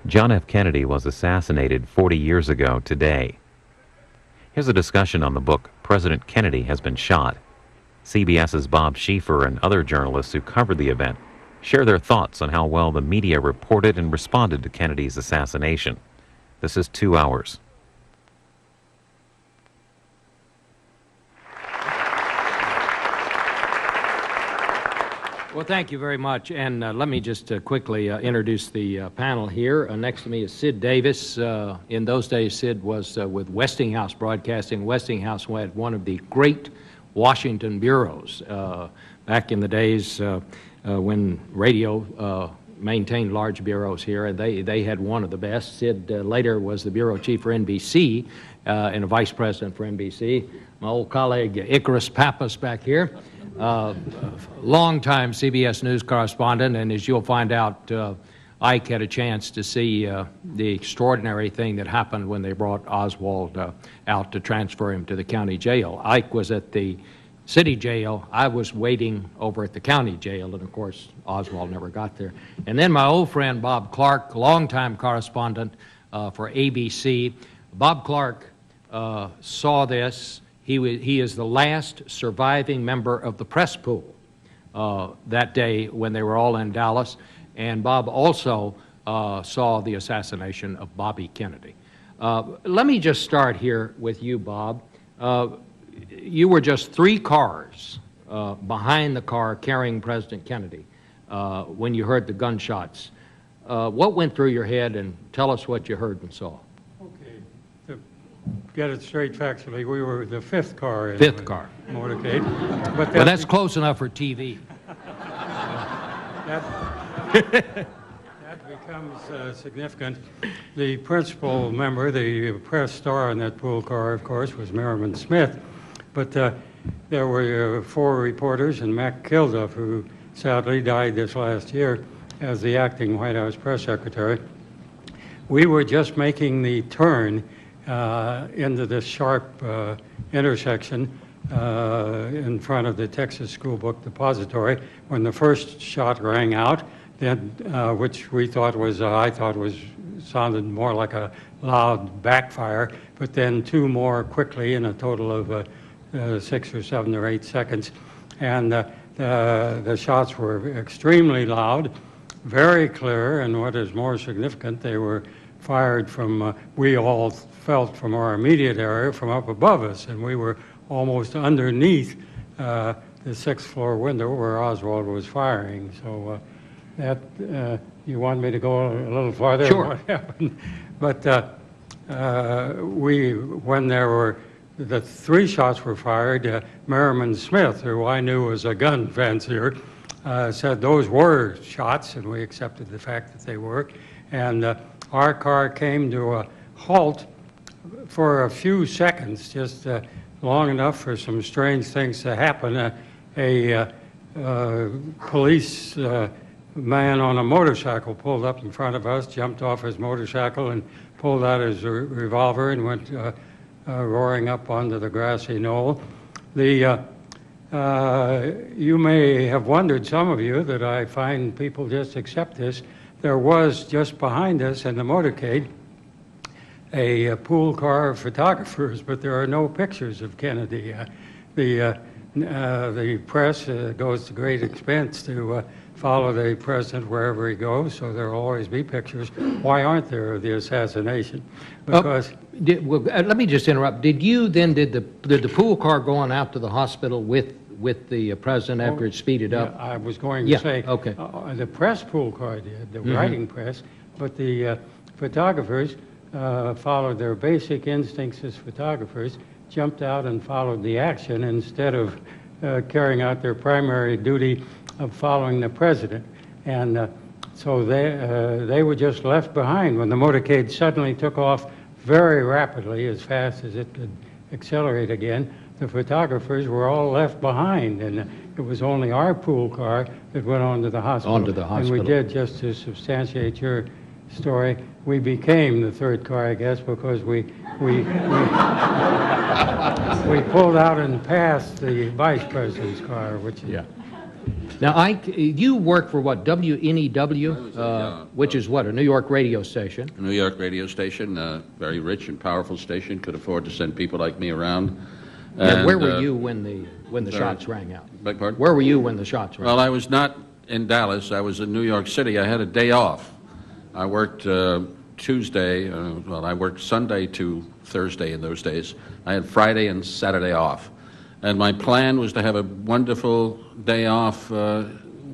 John F. Kennedy was assassinated 40 years ago today. Here's a discussion on the book, President Kennedy Has Been Shot. CBS's Bob Schieffer and other journalists who covered the event share their thoughts on how well the media reported and responded to Kennedy's assassination. This is 2 hours. Well, thank you very much. And let me just quickly introduce the panel here. Next to me is Sid Davis. In those days, Sid was with Westinghouse Broadcasting. Westinghouse had one of the great Washington bureaus back in the days when radio maintained large bureaus here, and they had one of the best. Sid later was the bureau chief for NBC and a vice president for NBC. My old colleague Icarus Pappas back here. Longtime CBS News correspondent, and as you'll find out, Ike had a chance to see the extraordinary thing that happened when they brought Oswald out to transfer him to the county jail. Ike was at the city jail. I was waiting over at the county jail, and of course, Oswald never got there. And then my old friend Bob Clark, longtime correspondent for ABC. Bob Clark saw this. He is the last surviving member of the press pool that day when they were all in Dallas. And Bob also saw the assassination of Bobby Kennedy. Let me just start here with you, Bob. You were just 3 cars behind the car carrying President Kennedy when you heard the gunshots. What went through your head, and tell us what you heard and saw. Get it straight factually, we were the 5th car in Fifth car. motorcade. But Well, that's close enough for TV. that becomes significant. The principal member, the press star in that pool car, of course, was Merriman Smith. But there were 4 reporters, and Mac Kilduff, who sadly died this last year as the acting White House press secretary. We were just making the turn into this sharp intersection in front of the Texas School Book Depository when the first shot rang out, then which we thought was, I thought sounded more like a loud backfire, but then 2 more quickly in a total of 6 or 7 or 8 seconds. And the shots were extremely loud, very clear, and what is more significant, they were fired from, we all felt from our immediate area, from up above us, and we were almost underneath the 6th floor window where Oswald was firing. So that, you want me to go a little farther? Sure. What happened? But when there were, the 3 shots were fired, Merriman Smith, who I knew was a gun fancier, said those were shots, and we accepted the fact that they were. And our car came to a halt for a few seconds, just long enough for some strange things to happen. A police man on a motorcycle pulled up in front of us, jumped off his motorcycle, and pulled out his revolver and went roaring up onto the grassy knoll. You may have wondered, some of you, that I find people just accept this. There was just behind us in the motorcade a pool car of photographers, but there are no pictures of Kennedy. The press goes to great expense to follow the president wherever he goes, so there will always be pictures. Why aren't there of the assassination? Because let me just interrupt. Did the pool car going out to the hospital with the president after it speeded up? Yeah, I was going to say, okay. The press pool car did, the writing press, but the photographers followed their basic instincts as photographers, jumped out and followed the action instead of carrying out their primary duty of following the president. And so they were just left behind when the motorcade suddenly took off very rapidly, as fast as it could accelerate again. The photographers were all left behind, and it was only our pool car that went on to the hospital. And we did, just to substantiate your story, we became the 3rd car, I guess, because we pulled out and passed the vice president's car, which Now, Ike, you work for what, WNEW, which is what, a New York radio station? A New York radio station, very rich and powerful station, could afford to send people like me around. And where were you when the shots rang out? Beg pardon? Where were you when the shots rang Well, out? I was not in Dallas. I was in New York City. I had a day off. I worked Tuesday, I worked Sunday to Thursday in those days. I had Friday and Saturday off. And my plan was to have a wonderful day off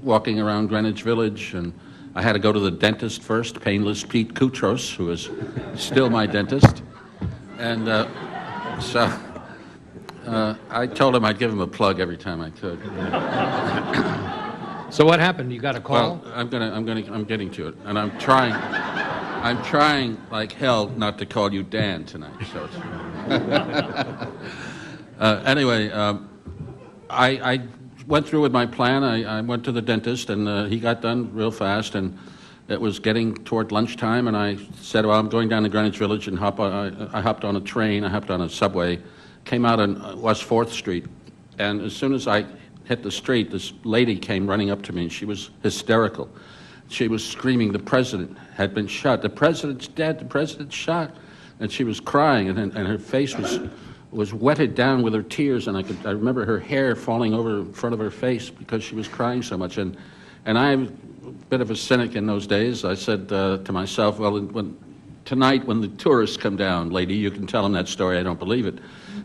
walking around Greenwich Village. And I had to go to the dentist first, Painless Pete Koutros, who is still my dentist. And so I told him I'd give him a plug every time I could. So what happened? You got a call? Well, I'm getting to it. And I'm trying like hell not to call you Dan tonight. So anyway, I went through with my plan. I went to the dentist, and he got done real fast, and it was getting toward lunchtime, and I said, well, I'm going down to Greenwich Village, and I hopped on a train, I hopped on a subway, came out on West 4th Street, and as soon as I hit the street, this lady came running up to me, and she was hysterical. She was screaming, the president had been shot. The president's dead, the president's shot. And she was crying, and her face was wetted down with her tears, and I remember her hair falling over in front of her face because she was crying so much. And I'm a bit of a cynic in those days. I said to myself, well, tonight when the tourists come down, lady, you can tell them that story. I don't believe it.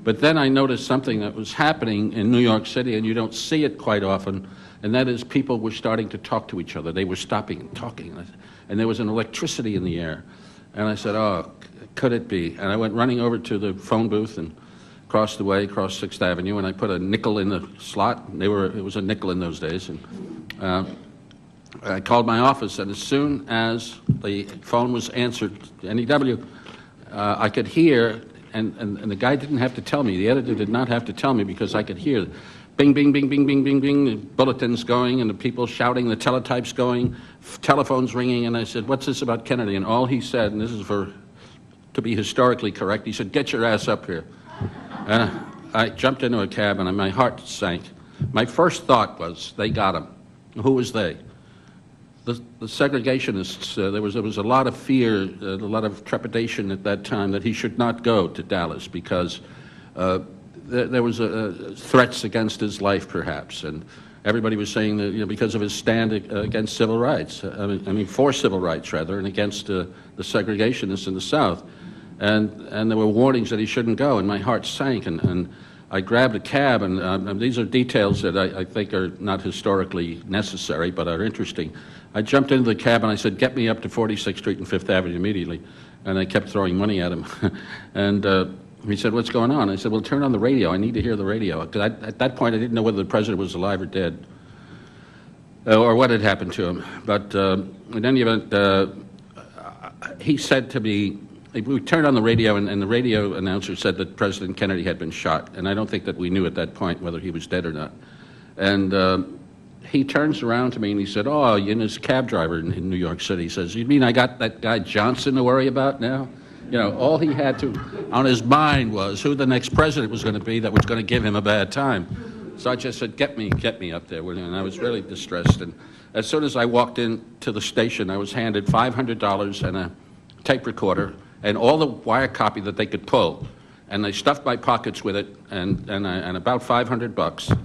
But then I noticed something that was happening in New York City, and you don't see it quite often, and that is people were starting to talk to each other. They were stopping and talking, and there was an electricity in the air. And I said, oh, could it be? And I went running over to the phone booth and crossed the way, crossed 6th Avenue, and I put a nickel in the slot. It was a nickel in those days. And I called my office, and as soon as the phone was answered, NEW, I could hear, and the guy didn't have to tell me, the editor did not have to tell me, because I could hear bing, bing, bing, bing, bing, bing, bing, the bulletins going, and the people shouting, the teletypes going, telephones ringing, and I said, what's this about Kennedy? And all he said, and this is to be historically correct, he said, get your ass up here. And I jumped into a cab, and my heart sank. My first thought was, they got him. Who was they? The segregationists. There was a lot of fear, a lot of trepidation at that time that he should not go to Dallas because there was threats against his life, perhaps, and everybody was saying that because of his stand against civil rights. I mean for civil rights rather, and against the segregationists in the South. And there were warnings that he shouldn't go, and my heart sank, and I grabbed a cab, and these are details that I think are not historically necessary, but are interesting. I jumped into the cab, and I said, get me up to 46th Street and 5th Avenue immediately, and I kept throwing money at him. And he said, what's going on? I said, well, turn on the radio. I need to hear the radio. Because at that point, I didn't know whether the president was alive or dead, or what had happened to him. But in any event, he said to me, we turned on the radio, and the radio announcer said that President Kennedy had been shot. And I don't think that we knew at that point whether he was dead or not. And he turns around to me and he said, oh, his cab driver in New York City. He says, you mean I got that guy Johnson to worry about now? All he had on his mind was who the next president was going to be that was going to give him a bad time. So I just said, get me up there. And I was really distressed. And as soon as I walked into the station, I was handed $500 and a tape recorder and all the wire copy that they could pull. And they stuffed my pockets with it and about $500.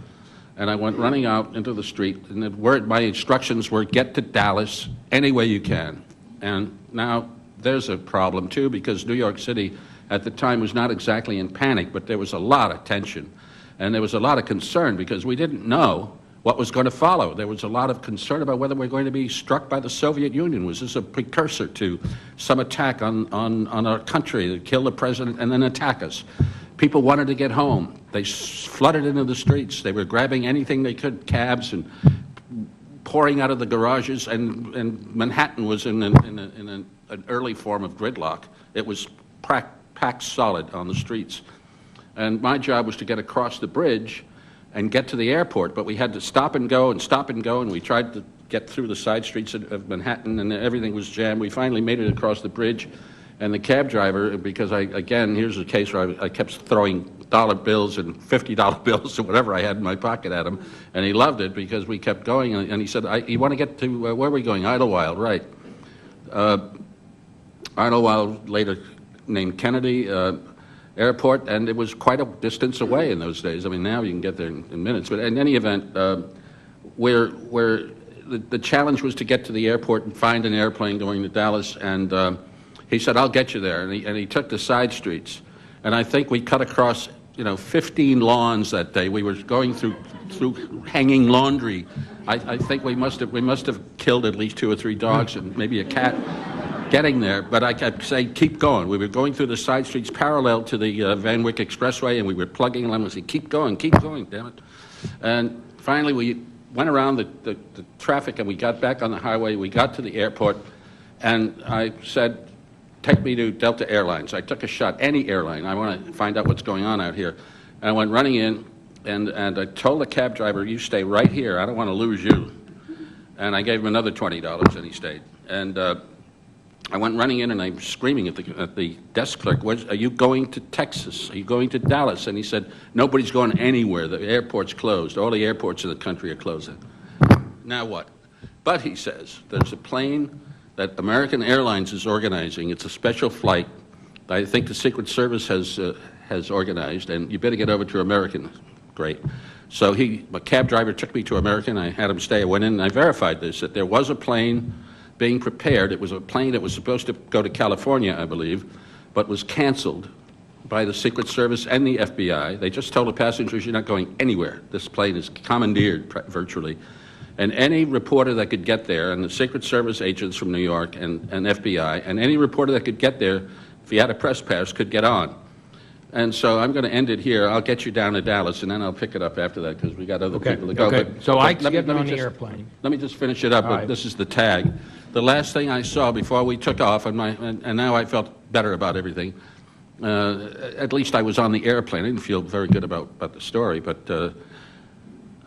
And I went running out into the street, and my instructions were, get to Dallas any way you can. And now there's a problem, too, because New York City at the time was not exactly in panic, but there was a lot of tension. And there was a lot of concern because we didn't know what was going to follow. There was a lot of concern about whether we're going to be struck by the Soviet Union. Was this a precursor to some attack on our country to kill the president and then attack us? People wanted to get home. They flooded into the streets. They were grabbing anything they could, cabs, and pouring out of the garages. And Manhattan was in an early form of gridlock. It was packed solid on the streets. And my job was to get across the bridge and get to the airport, but we had to stop and go, and we tried to get through the side streets of Manhattan, and everything was jammed. We finally made it across the bridge, And the cab driver, because again, here's a case where I kept throwing dollar bills and $50 bills or whatever I had in my pocket at him, and he loved it because we kept going. And he said, "You want to get to where are we going? Idlewild, right?" Idlewild, later named Kennedy Airport, and it was quite a distance away in those days. I mean, now you can get there in minutes. But in any event, where the challenge was to get to the airport and find an airplane going to Dallas, and he said, "I'll get you there," and he took the side streets, and I think we cut across 15 lawns that day. We were going through hanging laundry. I think we must have killed at least 2 or 3 dogs and maybe a cat getting there. But I kept saying, "Keep going." We were going through the side streets parallel to the Van Wyck Expressway, and we were plugging them and saying, keep going, damn it." And finally, we went around the traffic, and we got back on the highway. We got to the airport, and I said, "Take me to Delta Airlines." I took a shot, any airline. I want to find out what's going on out here. And I went running in, and I told the cab driver, "You stay right here. I don't want to lose you." And I gave him another $20, and he stayed. And I went running in, and I'm screaming at the desk clerk, "Are you going to Texas? Are you going to Dallas?" And he said, "Nobody's going anywhere. The airport's closed. All the airports in the country are closing." Now what? But he says, there's a plane that American Airlines is organizing. It's a special flight that I think the Secret Service has organized, and you better get over to American. Great. So a cab driver took me to American. I had him stay. I went in and I verified this, that there was a plane being prepared. It was a plane that was supposed to go to California, I believe, but was canceled by the Secret Service and the FBI. They just told the passengers, "You're not going anywhere. This plane is commandeered virtually." And any reporter that could get there, and the Secret Service agents from New York and FBI, and any reporter that could get there, if he had a press pass, could get on. And so I'm going to end it here. I'll get you down to Dallas, and then I'll pick it up after that because we got other people to go. Okay. So Ike's getting on the just, airplane. Let me just finish it up. All right. This is the tag. The last thing I saw before we took off, and now I felt better about everything. At least I was on the airplane. I didn't feel very good about the story, but the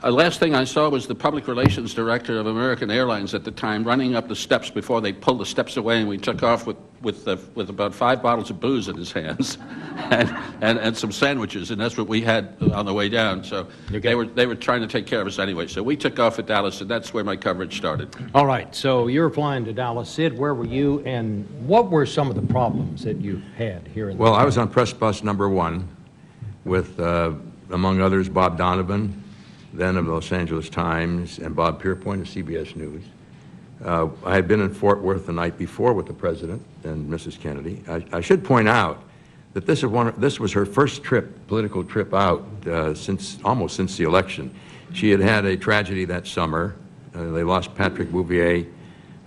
last thing I saw was the public relations director of American Airlines at the time running up the steps before they pulled the steps away, and we took off with about 5 bottles of booze in his hands and some sandwiches, and that's what we had on the way down. So they were trying to take care of us anyway. So we took off at Dallas, and that's where my coverage started. All right, so you're flying to Dallas. Sid, where were you, and what were some of the problems that you had here in the Well, I was on press bus number 1 with, among others, Bob Donovan, then of the Los Angeles Times, and Bob Pierpoint of CBS News. I had been in Fort Worth the night before with the President and Mrs. Kennedy. I should point out that this was her first political trip out almost since the election. She had had a tragedy that summer. They lost Patrick Bouvier,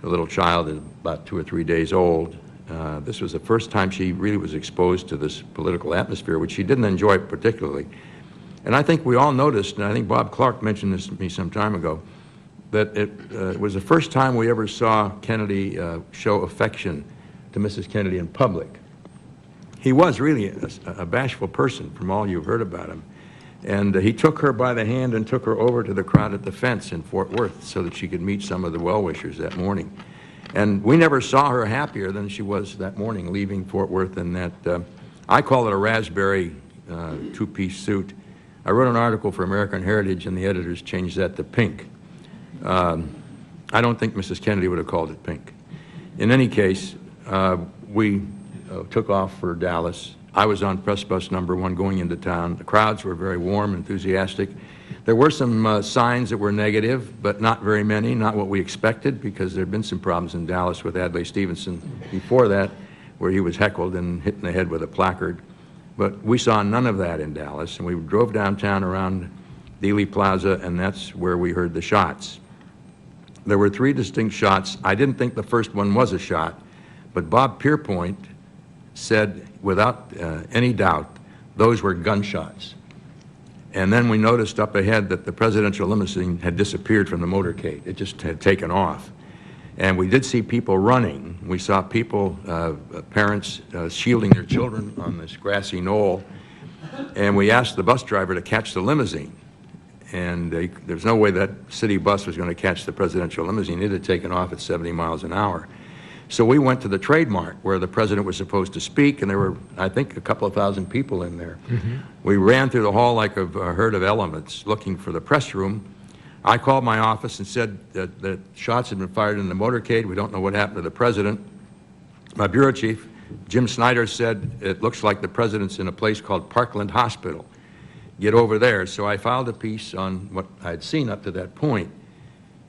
a little child about 2 or 3 days old. This was the first time she really was exposed to this political atmosphere, which she didn't enjoy particularly. And I think we all noticed, and I think Bob Clark mentioned this to me some time ago, that it was the first time we ever saw Kennedy show affection to Mrs. Kennedy in public. He was really a bashful person from all you've heard about him. And he took her by the hand and took her over to the crowd at the fence in Fort Worth so that she could meet some of the well-wishers that morning. And we never saw her happier than she was that morning leaving Fort Worth in that, I call it a raspberry 2-piece suit. I wrote an article for American Heritage, and the editors changed that to pink. I don't think Mrs. Kennedy would have called it pink. In any case, we took off for Dallas. I was on press bus number 1 going into town. The crowds were very warm, enthusiastic. There were some signs that were negative, but not very many, not what we expected, because there had been some problems in Dallas with Adlai Stevenson before that, where he was heckled and hit in the head with a placard. But we saw none of that in Dallas, and we drove downtown around Dealey Plaza, and that's where we heard the shots. There were 3 distinct shots. I didn't think the first one was a shot, but Bob Pierpoint said without any doubt those were gunshots. And then we noticed up ahead that the presidential limousine had disappeared from the motorcade. It just had taken off. And we did see people running. We saw people, parents shielding their children on this grassy knoll. And we asked the bus driver to catch the limousine. And there's no way that city bus was going to catch the presidential limousine. It had taken off at 70 miles an hour. So we went to the trademark where the president was supposed to speak, and there were, I think, a couple of thousand people in there. We ran through the hall like a herd of elephants looking for the press room. I called my office and said that shots had been fired in the motorcade. We don't know what happened to the president. My bureau chief, Jim Snyder, said, it looks like the president's in a place called Parkland Hospital. Get over there. So I filed a piece on what I'd seen up to that point.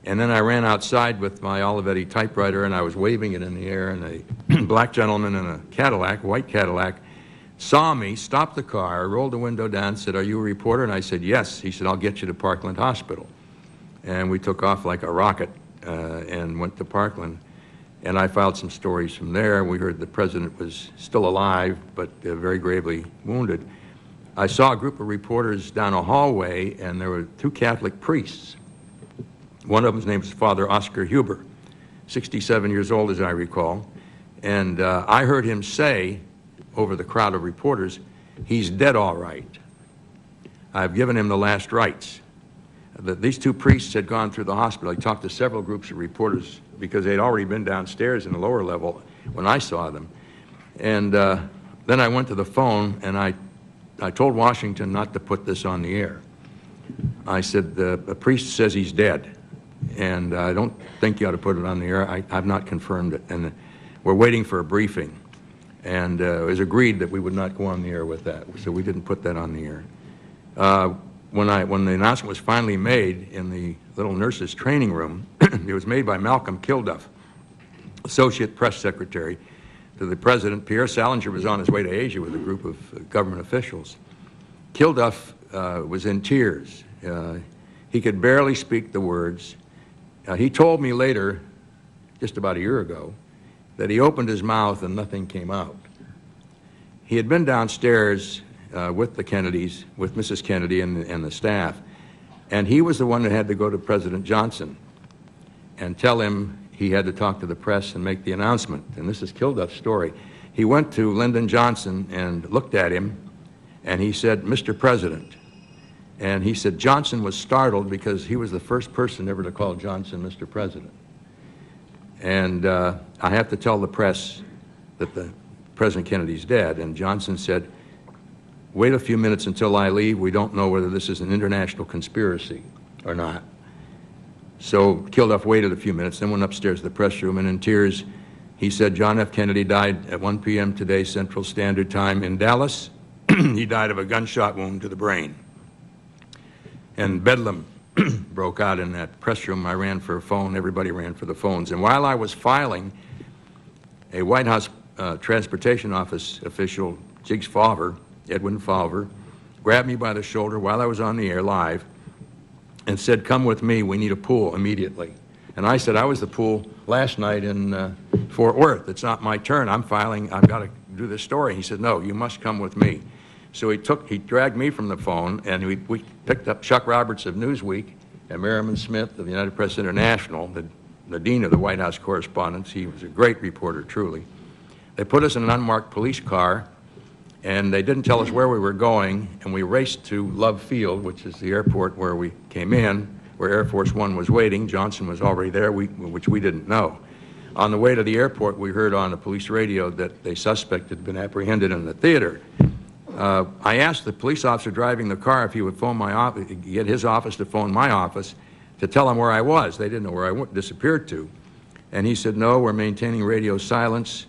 And then I ran outside with my Olivetti typewriter, and I was waving it in the air, and a black gentleman in a Cadillac, white Cadillac, saw me, stopped the car, rolled the window down, said, "Are you a reporter?" And I said, "Yes." He said, "I'll get you to Parkland Hospital." And we took off like a rocket and went to Parkland. And I filed some stories from there. We heard the president was still alive, but very gravely wounded. I saw a group of reporters down a hallway, and there were two Catholic priests. One of them's name was Father Oscar Huber, 67 years old, as I recall. And I heard him say, over the crowd of reporters, "He's dead all right. I've given him the last rites." These two priests had gone through the hospital. I talked to several groups of reporters because they'd already been downstairs in the lower level when I saw them. And then I went to the phone, and I told Washington not to put this on the air. I said, the priest says he's dead, and I don't think you ought to put it on the air. I've not confirmed it, and we're waiting for a briefing. And it was agreed that we would not go on the air with that, so we didn't put that on the air. When the announcement was finally made in the little nurses' training room, it was made by Malcolm Kilduff, Associate Press Secretary to the President. Pierre Salinger was on his way to Asia with a group of government officials. Kilduff was in tears. He could barely speak the words. He told me later, just about a year ago, that he opened his mouth and nothing came out. He had been downstairs with the Kennedys, with Mrs. Kennedy and the staff, and he was the one that had to go to President Johnson and tell him he had to talk to the press and make the announcement. And this is Kilduff's story. He went to Lyndon Johnson and looked at him, and he said, "Mr. President." And he said Johnson was startled because he was the first person ever to call Johnson Mr. President. And I have to tell the press that the President Kennedy's dead. And Johnson said, "Wait a few minutes until I leave. We don't know whether this is an international conspiracy or not." So Kilduff waited a few minutes, then went upstairs to the press room, and in tears, he said, "John F. Kennedy died at 1 p.m. today, Central Standard Time in Dallas. He died of a gunshot wound to the brain." And bedlam broke out in that press room. I ran for a phone. Everybody ran for the phones. And while I was filing, a White House Transportation Office official, Jiggs Fawver, Edwin Fawver, grabbed me by the shoulder while I was on the air live and said, "Come with me, we need a pool immediately." And I said, "I was the pool last night in Fort Worth. It's not my turn. I'm filing, I've got to do this story." He said, "No, you must come with me." So he dragged me from the phone, and we picked up Chuck Roberts of Newsweek and Merriman Smith of the United Press International, the dean of the White House Correspondence. He was a great reporter, truly. They put us in an unmarked police car, and they didn't tell us where we were going, and we raced to Love Field, which is the airport where we came in, where Air Force One was waiting. Johnson was already there, which we didn't know. On the way to the airport, we heard on the police radio that a suspect had been apprehended in the theater. I asked the police officer driving the car if he would phone my office, get his office to phone my office to tell him where I was. They didn't know where I disappeared to. And he said, "No, we're maintaining radio silence.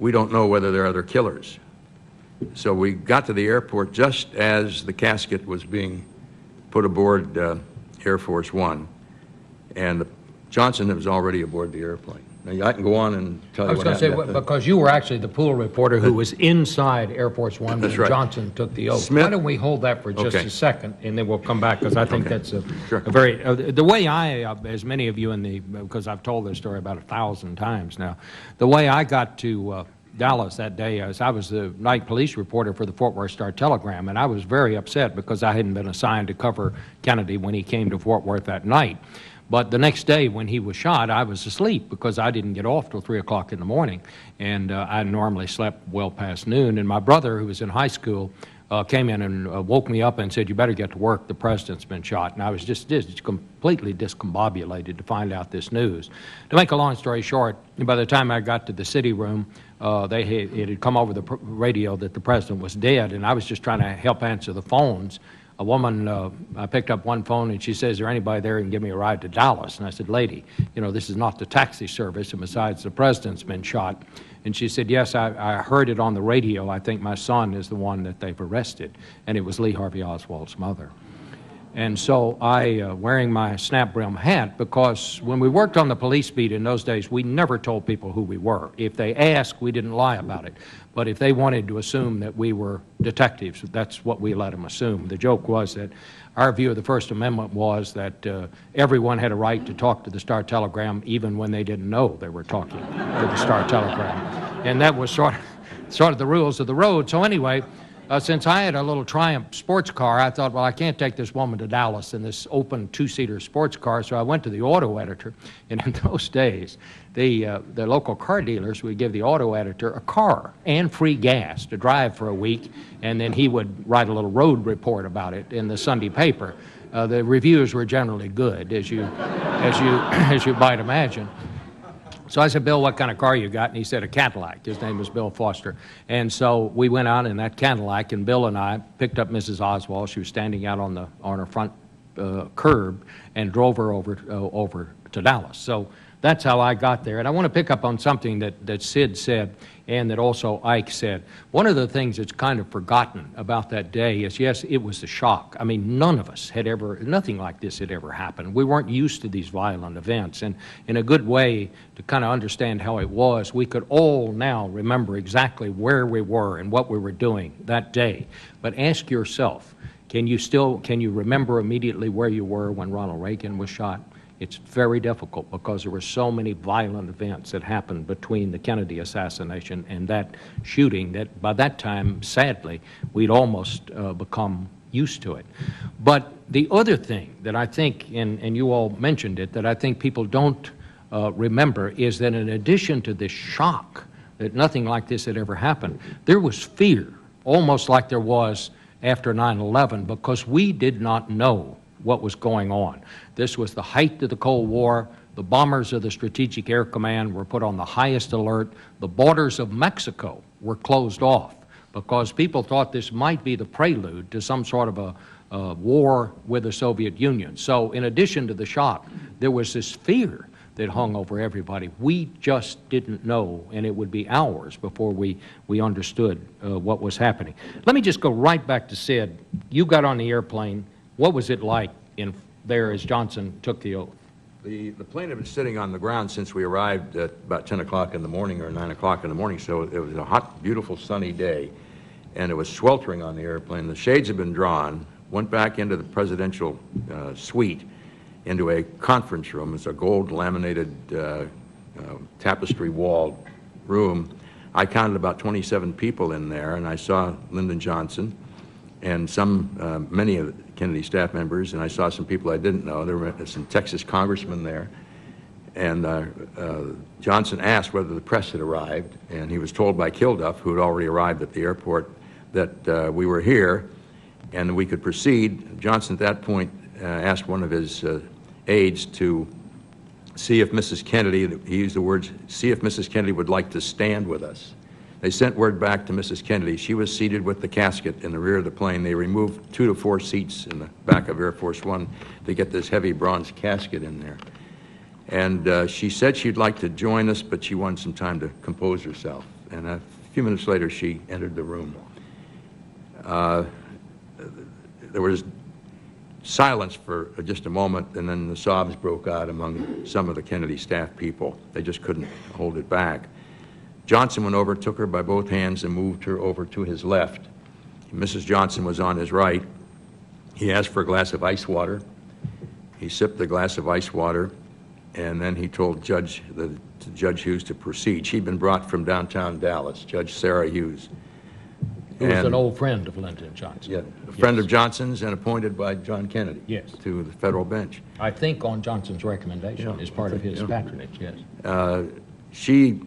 We don't know whether there are other killers." So we got to the airport just as the casket was being put aboard Air Force One. And Johnson was already aboard the airplane. Now, I can go on and tell you I was going to say, because you were actually the pool reporter who was inside Air Force One when Johnson took the oath. Why don't we hold that for just a second, and then we'll come back, because I think that's a very, the way as many of you because I've told this story about 1,000 times now, the way I got to Dallas that day, I was the night police reporter for the Fort Worth Star-Telegram, and I was very upset because I hadn't been assigned to cover Kennedy when he came to Fort Worth that night. But the next day when he was shot, I was asleep because I didn't get off till 3 o'clock in the morning, and I normally slept well past noon. And my brother, who was in high school, came in and woke me up and said, "You better get to work. The president's been shot." And I was just completely discombobulated to find out this news. To make a long story short, by the time I got to the city room, it had come over the radio that the president was dead, and I was just trying to help answer the phones. A woman, I picked up one phone and she says, "Is there anybody there who can give me a ride to Dallas?" And I said, "Lady, this is not the taxi service, and besides, the president's been shot." And she said, "Yes, I heard it on the radio. I think my son is the one that they've arrested." And it was Lee Harvey Oswald's mother. And so I, wearing my snap brim hat, because when we worked on the police beat in those days, we never told people who we were. If they asked, we didn't lie about it. But if they wanted to assume that we were detectives, that's what we let them assume. The joke was that our view of the First Amendment was that everyone had a right to talk to the Star-Telegram even when they didn't know they were talking to the Star-Telegram. And that was sort of the rules of the road. So anyway, since I had a little Triumph sports car, I thought, well, I can't take this woman to Dallas in this open two-seater sports car, so I went to the auto editor. And in those days, the local car dealers would give the auto editor a car and free gas to drive for a week, and then he would write a little road report about it in the Sunday paper. The reviews were generally good, as you might imagine. So I said, "Bill, what kind of car you got?" And he said, "A Cadillac." His name was Bill Foster. And so we went out in that Cadillac, and Bill and I picked up Mrs. Oswald. She was standing out on her front curb, and drove her over to Dallas. So that's how I got there. And I want to pick up on something that Sid said and that also Ike said. One of the things that's kind of forgotten about that day is, yes, it was a shock. I mean, none of us had nothing like this had ever happened. We weren't used to these violent events. And in a good way to kind of understand how it was, we could all now remember exactly where we were and what we were doing that day. But ask yourself, can you remember immediately where you were when Ronald Reagan was shot? It's very difficult because there were so many violent events that happened between the Kennedy assassination and that shooting that by that time, sadly, we'd almost become used to it. But the other thing that I think, and you all mentioned it, that I think people don't remember is that in addition to this shock that nothing like this had ever happened, there was fear, almost like there was after 9/11, because we did not know what was going on. This was the height of the Cold War. The bombers of the Strategic Air Command were put on the highest alert. The borders of Mexico were closed off because people thought this might be the prelude to some sort of a war with the Soviet Union. So in addition to the shock, there was this fear that hung over everybody. We just didn't know, and it would be hours before we understood what was happening. Let me just go right back to Sid. You got on the airplane. What was it like in there as Johnson took the oath? The plane had been sitting on the ground since we arrived at about 10 o'clock in the morning or 9 o'clock in the morning, so it was a hot, beautiful, sunny day, and it was sweltering on the airplane. The shades had been drawn, went back into the presidential suite, into a conference room. It's a gold laminated tapestry-walled room. I counted about 27 people in there, and I saw Lyndon Johnson and many of the Kennedy staff members, and I saw some people I didn't know. There were some Texas congressmen there. And Johnson asked whether the press had arrived, and he was told by Kilduff, who had already arrived at the airport, that we were here and we could proceed. Johnson at that point asked one of his aides to see if Mrs. Kennedy, he used the words, see if Mrs. Kennedy would like to stand with us. They sent word back to Mrs. Kennedy. She was seated with the casket in the rear of the plane. They removed 2 to 4 seats in the back of Air Force One to get this heavy bronze casket in there. And she said she'd like to join us, but she wanted some time to compose herself. And a few minutes later, she entered the room. There was silence for just a moment, and then the sobs broke out among some of the Kennedy staff people. They just couldn't hold it back. Johnson went over, took her by both hands, and moved her over to his left. Mrs. Johnson was on his right. He asked for a glass of ice water. He sipped the glass of ice water, and then he told Judge Hughes to proceed. She'd been brought from downtown Dallas, Judge Sarah Hughes. Who was an old friend of Lyndon Johnson. Yeah, a friend of Johnson's and appointed by John Kennedy to the federal bench. I think on Johnson's recommendation as part of his patronage, yes. She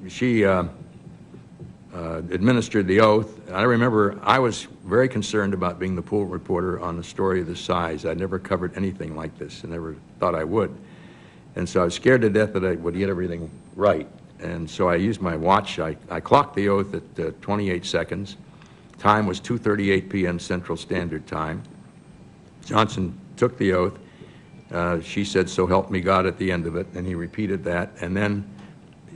administered the oath. I remember I was very concerned about being the pool reporter on a story of this size. I'd never covered anything like this and never thought I would. And so I was scared to death that I would get everything right. And so I used my watch. I clocked the oath at 28 seconds. Time was 2:38 p.m. Central Standard Time. Johnson took the oath. She said, "So help me God," at the end of it, and he repeated that. And then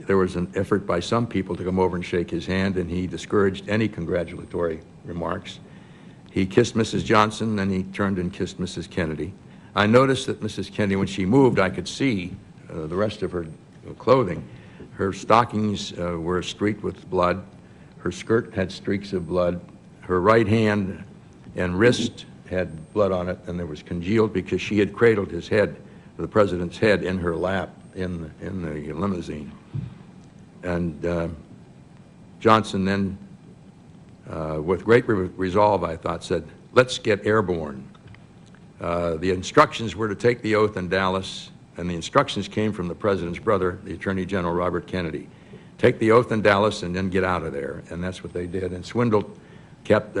there was an effort by some people to come over and shake his hand, and he discouraged any congratulatory remarks. He kissed Mrs. Johnson, then he turned and kissed Mrs. Kennedy. I noticed that Mrs. Kennedy, when she moved, I could see the rest of her clothing. Her stockings were streaked with blood. Her skirt had streaks of blood. Her right hand and wrist had blood on it, and it was congealed because she had cradled his head, the president's head, in her lap in the limousine. And Johnson then, with great resolve, I thought, said, "Let's get airborne." The instructions were to take the oath in Dallas, and the instructions came from the president's brother, the Attorney General Robert Kennedy. Take the oath in Dallas and then get out of there. And that's what they did. And Swindle kept,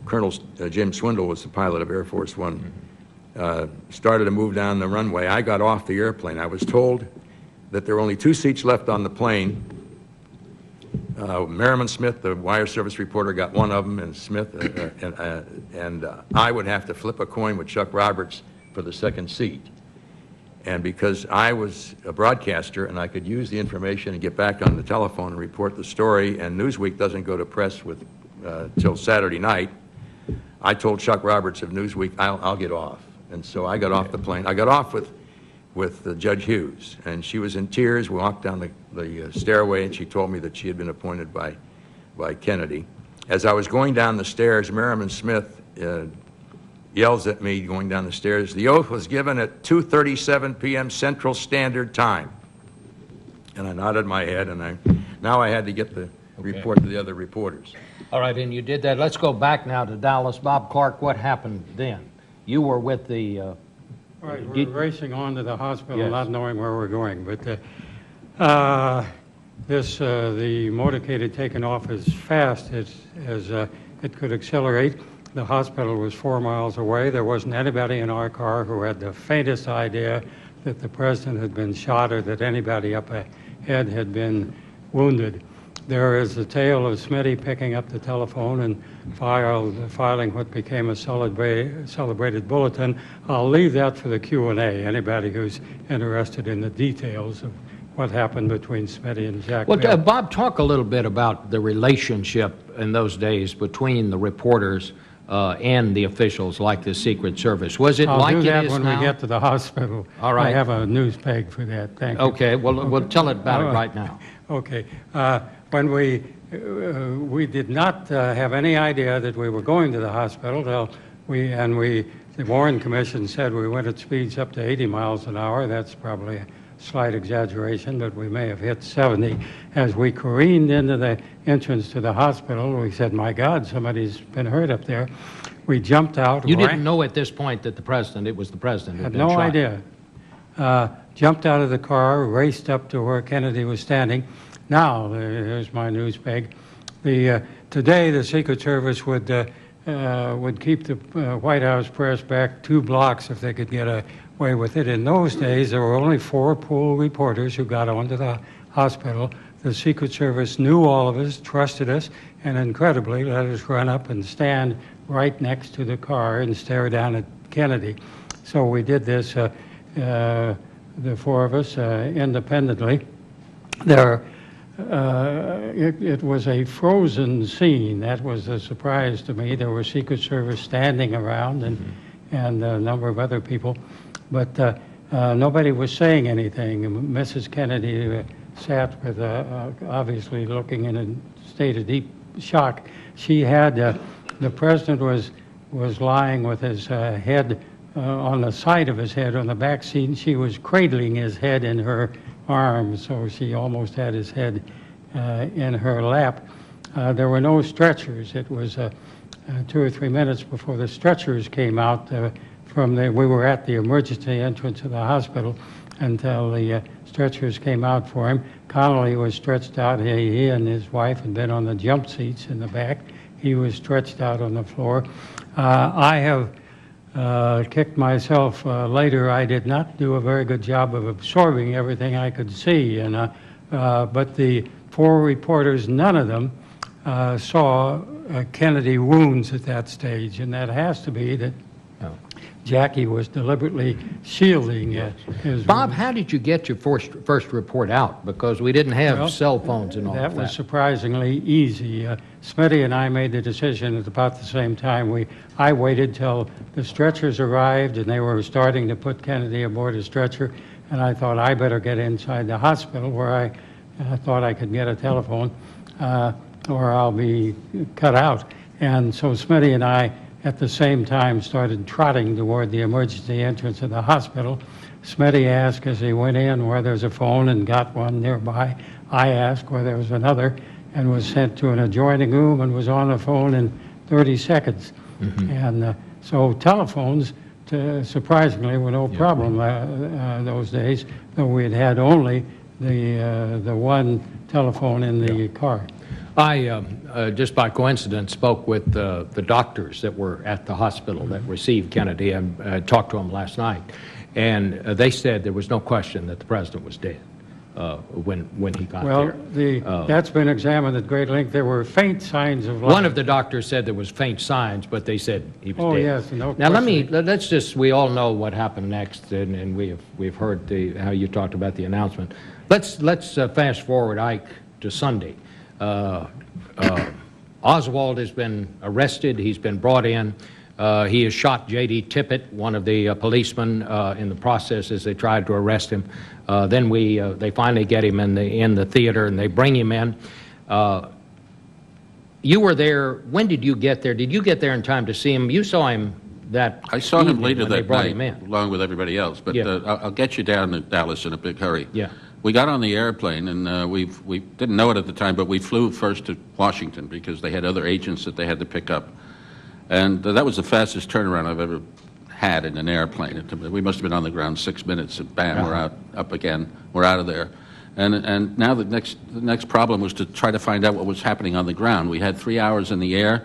Colonel Jim Swindle was the pilot of Air Force One, started to move down the runway. I got off the airplane. I was told that there were only 2 seats left on the plane. Merriman Smith, the wire service reporter, got one of them, and Smith, and I would have to flip a coin with Chuck Roberts for the second seat. And because I was a broadcaster and I could use the information and get back on the telephone and report the story, and Newsweek doesn't go to press till Saturday night, I told Chuck Roberts of Newsweek, I'll get off. And so I got off the plane. I got off with Judge Hughes, and she was in tears. We walked down the stairway, and she told me that she had been appointed by Kennedy. As I was going down the stairs, Merriman Smith yells at me going down the stairs, "The oath was given at 2:37 p.m. Central Standard Time." And I nodded my head, and now I had to get the report to the other reporters. All right, and you did that. Let's go back now to Dallas. Bob Clark, what happened then? You were with the... Right, we're racing on to the hospital, Yes. not knowing where we're going. But the motorcade had taken off as fast as it could accelerate. The hospital was 4 miles away. There wasn't anybody in our car who had the faintest idea that the president had been shot or that anybody up ahead had been wounded. There is a tale of Smitty picking up the telephone and filing what became a celebrated bulletin. I'll leave that for the Q&A, anybody who's interested in the details of what happened between Smitty and Jack Well, Bell. Bob, talk a little bit about the relationship in those days between the reporters and the officials like the Secret Service. Was it I'll like do it that is when now? we get to the hospital. All right. I have a news peg for that. Thank you. Okay, well, we'll tell it about it right now. Okay. When we did not have any idea that we were going to the hospital, the Warren Commission said we went at speeds up to 80 miles an hour. That's probably a slight exaggeration, but we may have hit 70. As we careened into the entrance to the hospital, we said, "My God, somebody's been hurt up there." We jumped out. You didn't know at this point that it was the president who Had had been no shot. idea. Jumped out of the car, raced up to where Kennedy was standing. Now, here's my news peg. Today, the Secret Service would keep the White House press back 2 blocks if they could get away with it. In those days, there were only 4 pool reporters who got onto the hospital. The Secret Service knew all of us, trusted us, and incredibly let us run up and stand right next to the car and stare down at Kennedy. So we did this, the 4 of us, independently. It was a frozen scene. That was a surprise to me. There were Secret Service standing around and a number of other people, but nobody was saying anything. Mrs. Kennedy sat with, obviously looking in a state of deep shock. She had, the president was lying with his head on the side of his head on the back seat, and she was cradling his head in her arms, so she almost had his head in her lap. There were no stretchers. It was 2 or 3 minutes before the stretchers came out we were at the emergency entrance of the hospital until the stretchers came out for him. Connolly was stretched out. He and his wife had been on the jump seats in the back. He was stretched out on the floor. I have kicked myself later. I did not do a very good job of absorbing everything I could see, but the 4 reporters, none of them saw Kennedy wounds at that stage, and that has to be that Jackie was deliberately shielding his Bob, wounds. how did you get your first report out? Because we didn't have Well, cell phones and all That of that. was surprisingly easy. Smitty and I made the decision at about the same time. I waited till the stretchers arrived and they were starting to put Kennedy aboard a stretcher, and I thought I better get inside the hospital where I thought I could get a telephone or I'll be cut out. And so Smitty and I at the same time started trotting toward the emergency entrance of the hospital. Smitty asked as he went in where there's a phone and got one nearby. I asked where there was another and was sent to an adjoining room and was on the phone in 30 seconds. And so telephones, surprisingly, were no problem those days, though we had only the one telephone in the car. I, just by coincidence, spoke with the doctors that were at the hospital that received Kennedy and talked to them last night. And they said there was no question that the president was dead when he got there. Well, that's been examined at great length. There were faint signs of life. One of the doctors said there was faint signs, but they said he was dead. Yes, no Now question. let's just, we all know what happened next, and we've heard how you talked about the announcement. Let's fast forward, Ike, to Sunday. Oswald has been arrested. He's been brought in. He has shot J.D. Tippit, one of the policemen, in the process as they tried to arrest him. Then they finally get him in the theater and they bring him in. You were there. When did you get there? Did you get there in time to see him? You saw him that I saw him evening later when they that brought night, him in. along with everybody else. But Yeah. I'll get you down to Dallas in a big hurry. Yeah. We got on the airplane, and we didn't know it at the time, but we flew first to Washington because they had other agents that they had to pick up. And that was the fastest turnaround I've ever had in an airplane. We must have been on the ground 6 minutes, and bam, we're up again. We're out of there. And now the next problem was to try to find out what was happening on the ground. We had 3 hours in the air,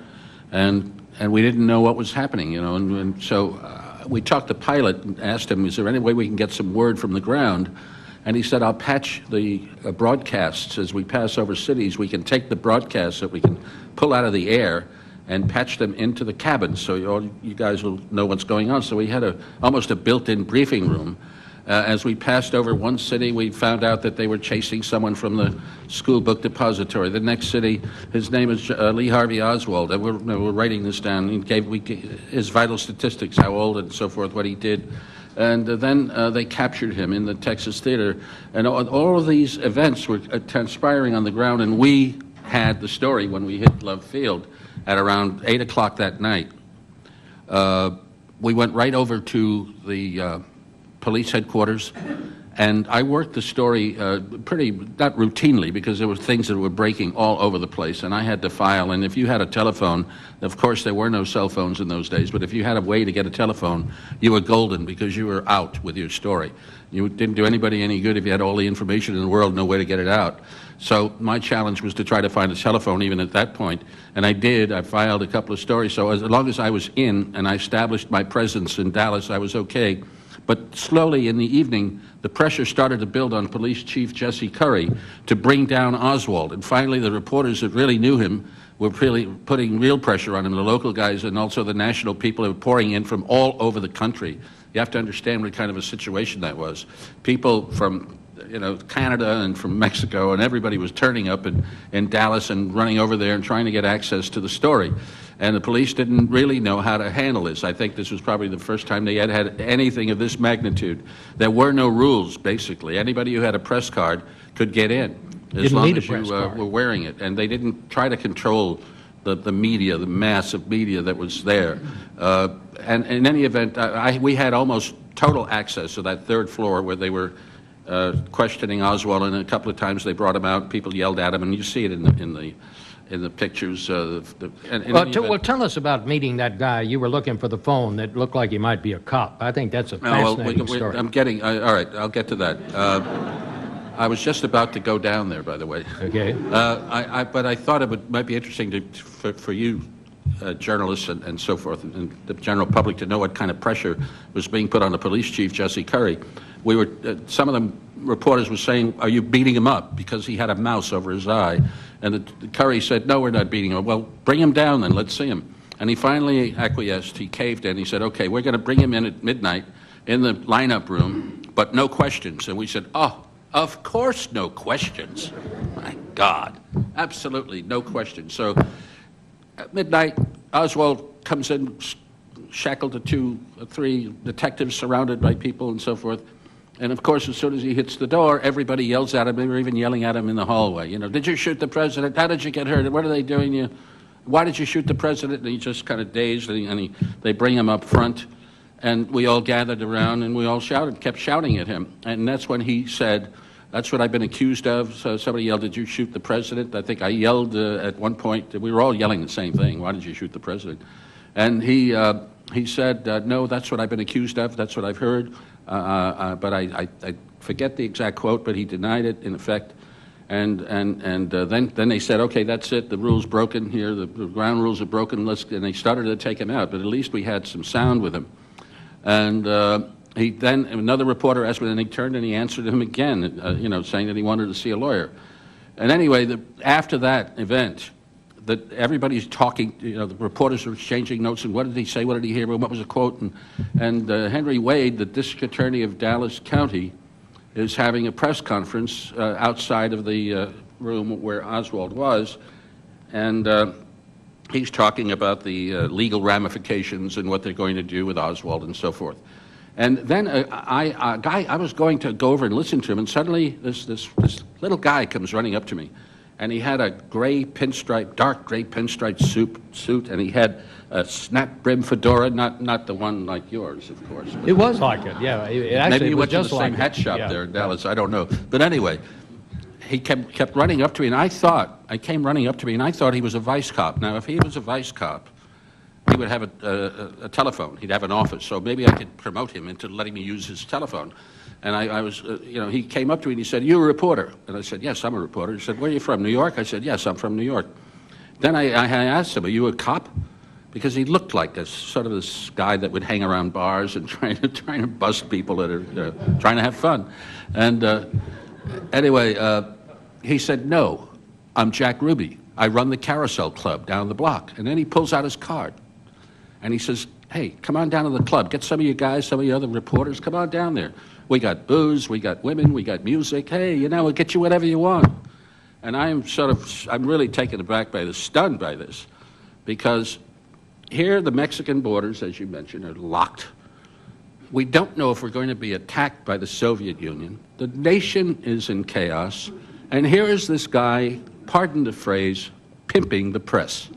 and we didn't know what was happening, you know. And so we talked to the pilot and asked him, is there any way we can get some word from the ground? And he said, I'll patch the broadcasts as we pass over cities. We can take the broadcasts that we can pull out of the air and patch them into the cabins so all you guys will know what's going on. So we had almost a built-in briefing room. As we passed over one city, we found out that they were chasing someone from the school book depository. The next city, his name is Lee Harvey Oswald. And we're writing this down. He gave his vital statistics, how old and so forth, what he did. And then they captured him in the Texas theater. And all of these events were transpiring on the ground, and we had the story when we hit Love Field at around 8 o'clock that night. We went right over to the police headquarters, and I worked the story not routinely, because there were things that were breaking all over the place, and I had to file. And if you had a telephone, of course there were no cell phones in those days, but if you had a way to get a telephone, you were golden, because you were out with your story. You didn't do anybody any good if you had all the information in the world, no way to get it out. So my challenge was to try to find a telephone even at that point, and I did. I filed a couple of stories, so as long as I was in and I established my presence in Dallas, I was okay. But slowly in the evening, the pressure started to build on Police Chief Jesse Curry to bring down Oswald. And finally, the reporters that really knew him were really putting real pressure on him, the local guys and also the national people who were pouring in from all over the country. You have to understand what kind of a situation that was. People from Canada and from Mexico, and everybody was turning up in Dallas and running over there and trying to get access to the story. And the police didn't really know how to handle this. I think this was probably the first time they had anything of this magnitude. There were no rules, basically. Anybody who had a press card could get in, as long as you were wearing it. And they didn't try to control the media, the massive media that was there. And in any event, we had almost total access to that third floor where they were questioning Oswald, and a couple of times they brought him out. People yelled at him, and you see it in in the pictures. In Well, any event- tell us about meeting that guy. You were looking for the phone that looked like he might be a cop. I think that's a Oh, well, fascinating story. I'm getting, all right, I'll get to that. I was just about to go down there, by the way. Okay. But I thought might be interesting for you, journalists and so forth, and the general public to know what kind of pressure was being put on the police chief, Jesse Curry. Some of the reporters were saying, "Are you beating him up?" because he had a mouse over his eye. And the Curry said, "No, we're not beating him up." "Well, bring him down then, let's see him." And he finally acquiesced. He caved in. He said, "Okay, we're going to bring him in at midnight in the lineup room, but no questions." And we said, "Oh, of course no questions. My God, absolutely no questions." So at midnight, Oswald comes in, shackled to 2 or 3 detectives surrounded by people and so forth. And of course, as soon as he hits the door, everybody yells at him. They were even yelling at him in the hallway. You know, "Did you shoot the president? How did you get hurt? What are they doing you? Why did you shoot the president?" And he just kind of dazed, they bring him up front. And we all gathered around and we all kept shouting at him. And that's when he said, "That's what I've been accused of." So somebody yelled, "Did you shoot the president?" I think I yelled at one point. We were all yelling the same thing. "Why did you shoot the president?" And he said, "No, that's what I've been accused of. That's what I've heard." But I forget the exact quote, but he denied it in effect. And then they said, "Okay, that's it. The rule's broken here. The ground rules are broken. And they started to take him out. But at least we had some sound with him. And another reporter asked me, and he turned and he answered him again, saying that he wanted to see a lawyer. And anyway, after that event, that everybody's talking, the reporters are exchanging notes, and what did he say, what did he hear, what was the quote, and Henry Wade, the district attorney of Dallas County, is having a press conference outside of the room where Oswald was, and he's talking about the legal ramifications and what they're going to do with Oswald and so forth. And then I was going to go over and listen to him, and suddenly this little guy comes running up to me. And he had a dark gray pinstripe suit, and he had a snap brim fedora, not the one like yours, of course. It was like it, yeah. Maybe you went to the just same like hat it. shop Yeah. there in Dallas, I don't know. But anyway, he kept running up to me, and I came running up to me, and I thought he was a vice cop. Now, if he was a vice cop, he would have a telephone. He'd have an office, so maybe I could promote him into letting me use his telephone. And I was, he came up to me and he said, "You're a reporter?" And I said, "Yes, I'm a reporter." He said, "Where are you from, New York?" I said, "Yes, I'm from New York." Then I asked him, "Are you a cop?" Because he looked like this guy that would hang around bars and trying to bust people that are trying to have fun. And anyway, he said, "No, I'm Jack Ruby. I run the Carousel Club down the block." And then he pulls out his card. And he says, "Hey, come on down to the club. Get some of you guys, some of you other reporters, come on down there. We got booze, we got women, we got music. Hey, we'll get you whatever you want." And I'm really taken aback by this, stunned by this, because here the Mexican borders, as you mentioned, are locked. We don't know if we're going to be attacked by the Soviet Union. The nation is in chaos. And here is this guy, pardon the phrase, pimping the press.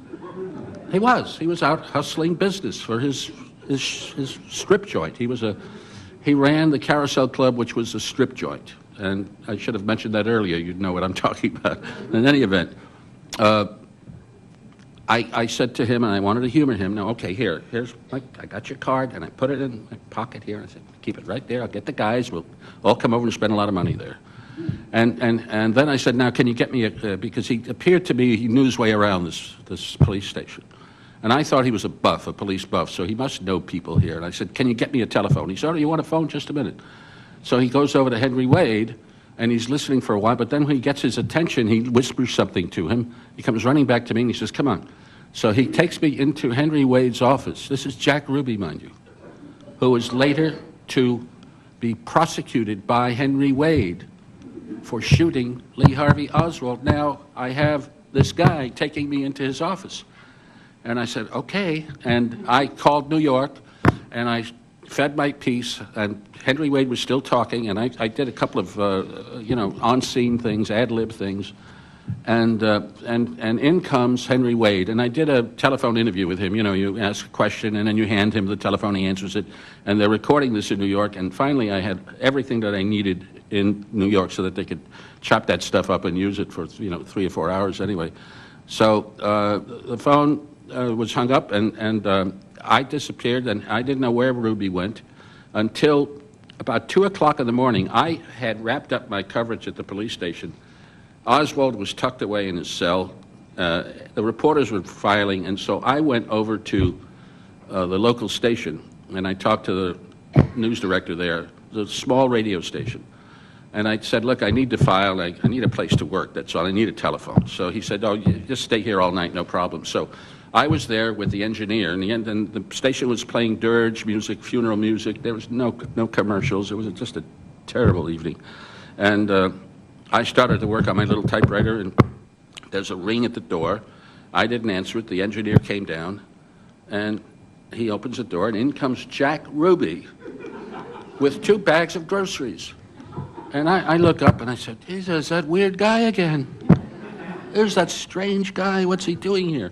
He was out hustling business for his strip joint. He ran the Carousel Club, which was a strip joint. And I should have mentioned that earlier. You'd know what I'm talking about. In any event, I said to him, and I wanted to humor him, "Now, okay, I got your card," and I put it in my pocket here. I said, "Keep it right there. I'll get the guys. We'll all come over and spend a lot of money there." And then I said, "Now, can you get me because he appeared to me, he knew his way around this police station. And I thought he was a police buff, so he must know people here. And I said, "Can you get me a telephone?" He said, "Oh, you want a phone? Just a minute." So he goes over to Henry Wade, and he's listening for a while, but then when he gets his attention, he whispers something to him. He comes running back to me, and he says, "Come on." So he takes me into Henry Wade's office. This is Jack Ruby, mind you, who was later to be prosecuted by Henry Wade for shooting Lee Harvey Oswald. Now I have this guy taking me into his office. And I said, "Okay." And I called New York, and I fed my piece, and Henry Wade was still talking, and I did a couple of, on-scene things, ad-lib things. And in comes Henry Wade, and I did a telephone interview with him. You ask a question, and then you hand him the telephone, he answers it. And they're recording this in New York, and finally I had everything that I needed in New York so that they could chop that stuff up and use it for, 3 or 4 hours anyway. So the phone was hung up, and I disappeared, and I didn't know where Ruby went until about 2 o'clock in the morning. I had wrapped up my coverage at the police station. Oswald was tucked away in his cell. The reporters were filing, and so I went over to the local station, and I talked to the news director there, the small radio station. And I said, look, I need to file. I need a place to work. That's all. I need a telephone. So he said, oh, you just stay here all night, no problem. So I was there with the engineer, and the station was playing dirge music, funeral music. There was no commercials. It was just a terrible evening. And I started to work on my little typewriter, and there's a ring at the door. I didn't answer it. The engineer came down, and he opens the door, and in comes Jack Ruby with 2 bags of groceries. And I look up and I said, is that weird guy again? There's that strange guy. What's he doing here?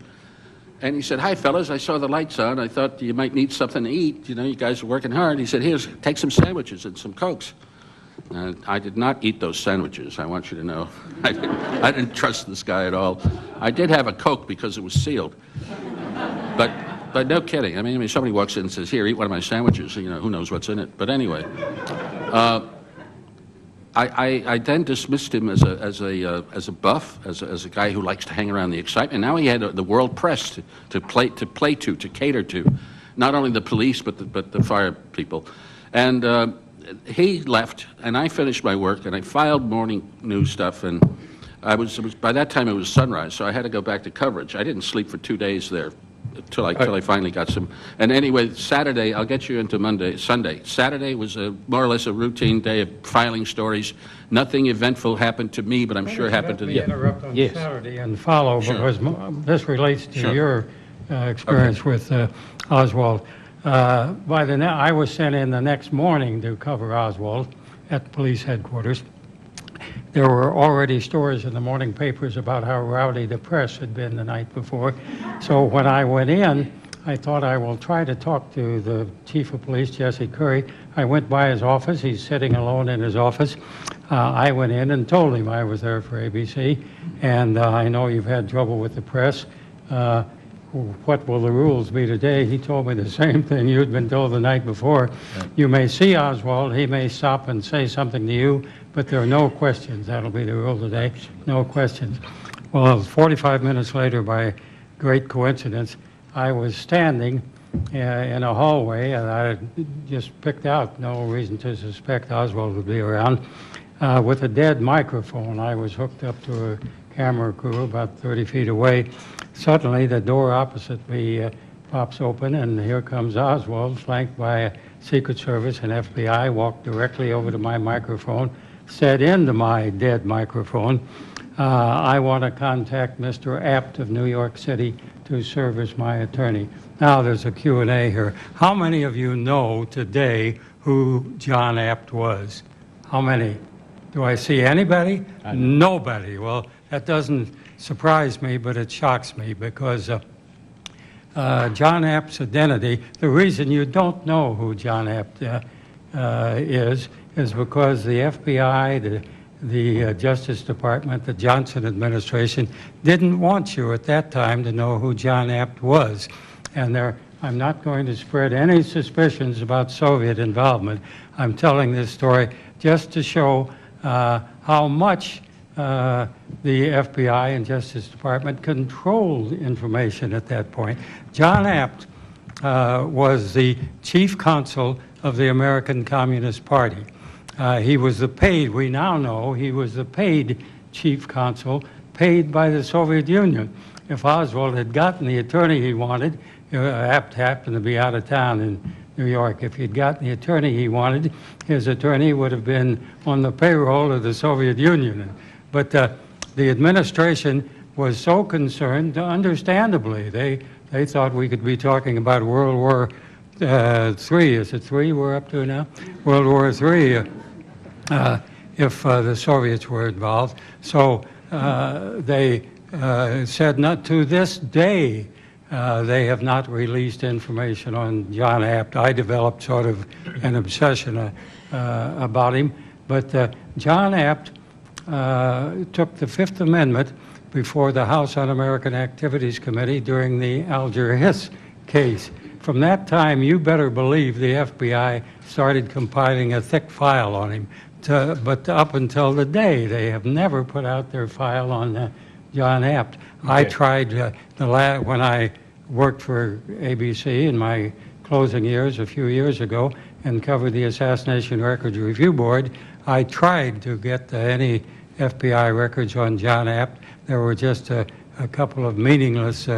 And he said, hi, fellas. I saw the lights on. I thought you might need something to eat. You know, you guys are working hard. He said, take some sandwiches and some Cokes. And I did not eat those sandwiches, I want you to know. I didn't trust this guy at all. I did have a Coke because it was sealed. But no kidding. I mean, somebody walks in and says, here, eat one of my sandwiches. You know, who knows what's in it. But anyway. I then dismissed him as a buff, as a guy who likes to hang around the excitement. Now he had the world press to cater to, not only the police but the fire people, and he left, and I finished my work, and I filed morning news stuff, and by that time it was sunrise, so I had to go back to coverage. I didn't sleep for 2 days there. Till I finally got some. And anyway, Saturday, I'll get you into Sunday. Saturday was more or less a routine day of filing stories. Nothing eventful happened to me, but I'm sure happened to the... Let me interrupt on Yes. Saturday and follow, Sure. because this relates to Sure. your experience with Oswald. I was sent in the next morning to cover Oswald at police headquarters. There were already stories in the morning papers about how rowdy the press had been the night before. So when I went in, I thought I will try to talk to the chief of police, Jesse Curry. I went by his office. He's sitting alone in his office. I went in and told him I was there for ABC, and I know you've had trouble with the press. What will the rules be today? He told me the same thing you'd been told the night before. You may see Oswald. He may stop and say something to you, but there are no questions. That'll be the rule today. No questions. Well, 45 minutes later, by great coincidence, I was standing in a hallway, and I just picked out, no reason to suspect Oswald would be around, with a dead microphone. I was hooked up to a camera crew about 30 feet away. Suddenly, the door opposite me pops open, and here comes Oswald, flanked by a Secret Service and FBI, walked directly over to my microphone, said into my dead microphone, I want to contact Mr. Apt of New York City to serve as my attorney. Now there's a Q&A here. How many of you know today who John Apt was? How many? Do I see anybody? Nobody. Well, that doesn't surprise me, but it shocks me because John Apt's identity, the reason you don't know who John Apt is because the FBI, the Justice Department, the Johnson administration didn't want you at that time to know who John Apt was. And I'm not going to spread any suspicions about Soviet involvement. I'm telling this story just to show how much the FBI and Justice Department controlled information at that point. John Apt was the chief counsel of the American Communist Party. He was the paid, we now know, he was the paid chief counsel, paid by the Soviet Union. If Oswald had gotten the attorney he wanted, Apt happened to be out of town in New York. If he'd gotten the attorney he wanted, his attorney would have been on the payroll of the Soviet Union. But the administration was so concerned, understandably, they thought we could be talking about World War III. Is it III we're up to now? World War III, if the Soviets were involved. So they said, not to this day, they have not released information on John Apt. I developed sort of an obsession about him. But John Apt took the Fifth Amendment before the House Un-American Activities Committee during the Alger Hiss case. From that time, you better believe the FBI started compiling a thick file on him. But up until today, they have never put out their file on John Abt. Okay. I tried when I worked for ABC in my closing years a few years ago and covered the Assassination Records Review Board. I tried to get any FBI records on John Abt. There were just a couple of meaningless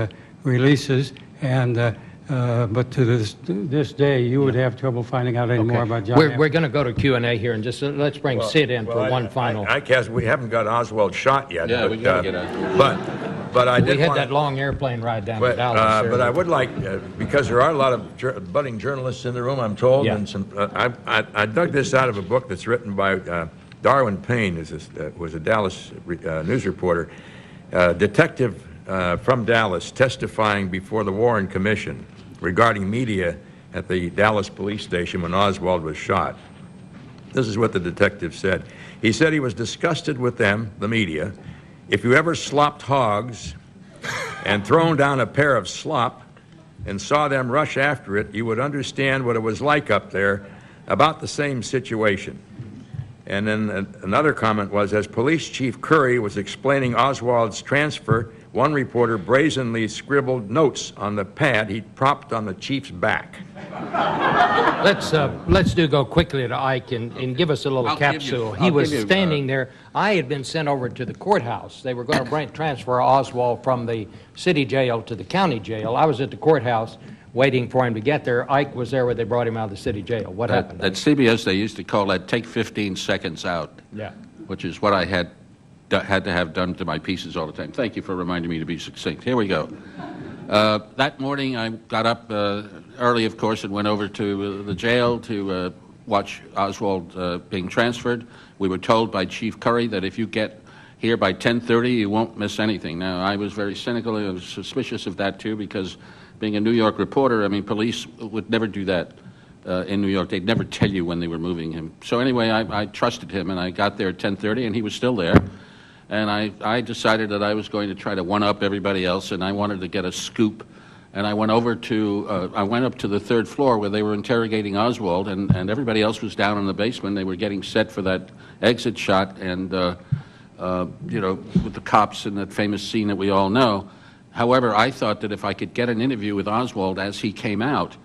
releases, and but to this day, you would have trouble finding out any more about John Abt. We're going to go to Q&A here, and just let's bring Sid in for one final. I guess we haven't got Oswald shot yet. Yeah, we got to get out. But I did. We had that long airplane ride down to Dallas. But I would like, because there are a lot of budding journalists in the room, I'm told, and some. I dug this out of a book that's written by Darwin Payne, who was a Dallas news reporter, detective from Dallas, testifying before the Warren Commission regarding media at the Dallas police station when Oswald was shot. This is what the detective said. He said he was disgusted with them, the media. If you ever slopped hogs and thrown down a pair of slop and saw them rush after it, you would understand what it was like up there, about the same situation. And then another comment was, as Police Chief Curry was explaining Oswald's transfer, one reporter brazenly scribbled notes on the pad he propped on the chief's back. Let's go quickly to Ike and give us a little capsule. He was standing there. I had been sent over to the courthouse. They were going to transfer Oswald from the city jail to the county jail. I was at the courthouse waiting for him to get there. Ike was there when they brought him out of the city jail. What happened? At CBS, they used to call that take 15 seconds out, which is what I had to have done to my pieces all the time. Thank you for reminding me to be succinct. Here we go. That morning, I got up early, of course, and went over to the jail to watch Oswald being transferred. We were told by Chief Curry that if you get here by 10:30, you won't miss anything. Now, I was very cynical. I was suspicious of that, too, because being a New York reporter, I mean, police would never do that in New York. They'd never tell you when they were moving him. So anyway, I trusted him, and I got there at 10:30, and he was still there. And I decided that I was going to try to one-up everybody else, and I wanted to get a scoop. And I went up to the third floor where they were interrogating Oswald, and everybody else was down in the basement. They were getting set for that exit shot, and you know, with the cops and that famous scene that we all know. However, I thought that if I could get an interview with Oswald as he came out,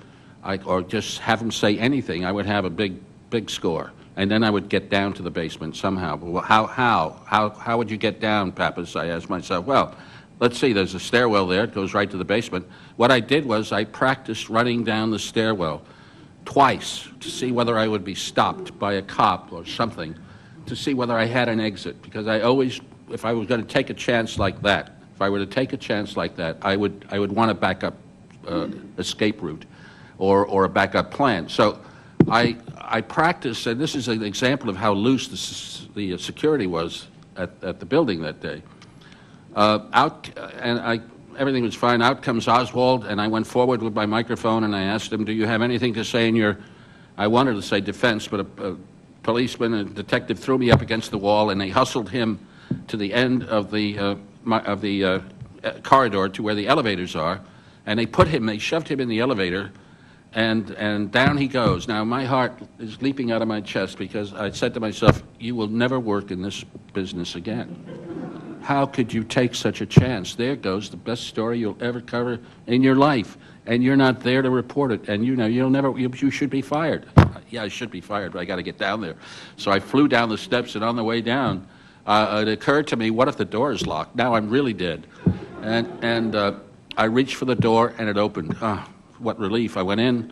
or just have him say anything, I would have a big score. And then I would get down to the basement somehow. Well, how would you get down, Pappas? I asked myself. Well, let's see, there's a stairwell there. It goes right to the basement. What I did was I practiced running down the stairwell twice to see whether I would be stopped by a cop or something, to see whether I had an exit. Because I always, if I was going to take a chance like that, I would want a backup escape route or a backup plan. So I practiced, and this is an example of how loose the security was at the building that day. Everything was fine. Out comes Oswald, and I went forward with my microphone, and I asked him, do you have anything to say in your, I wanted to say defense, but a policeman and a detective threw me up against the wall, and they hustled him to the end of the corridor to where the elevators are, and they shoved him in the elevator, and down he goes. Now, my heart is leaping out of my chest because I said to myself, you will never work in this business again. How could you take such a chance? There goes the best story you'll ever cover in your life, and you're not there to report it, and you should be fired. Yeah, I should be fired, but I got to get down there. So I flew down the steps, and on the way down, it occurred to me, what if the door is locked? Now I'm really dead. And I reached for the door, and it opened. What relief. I went in,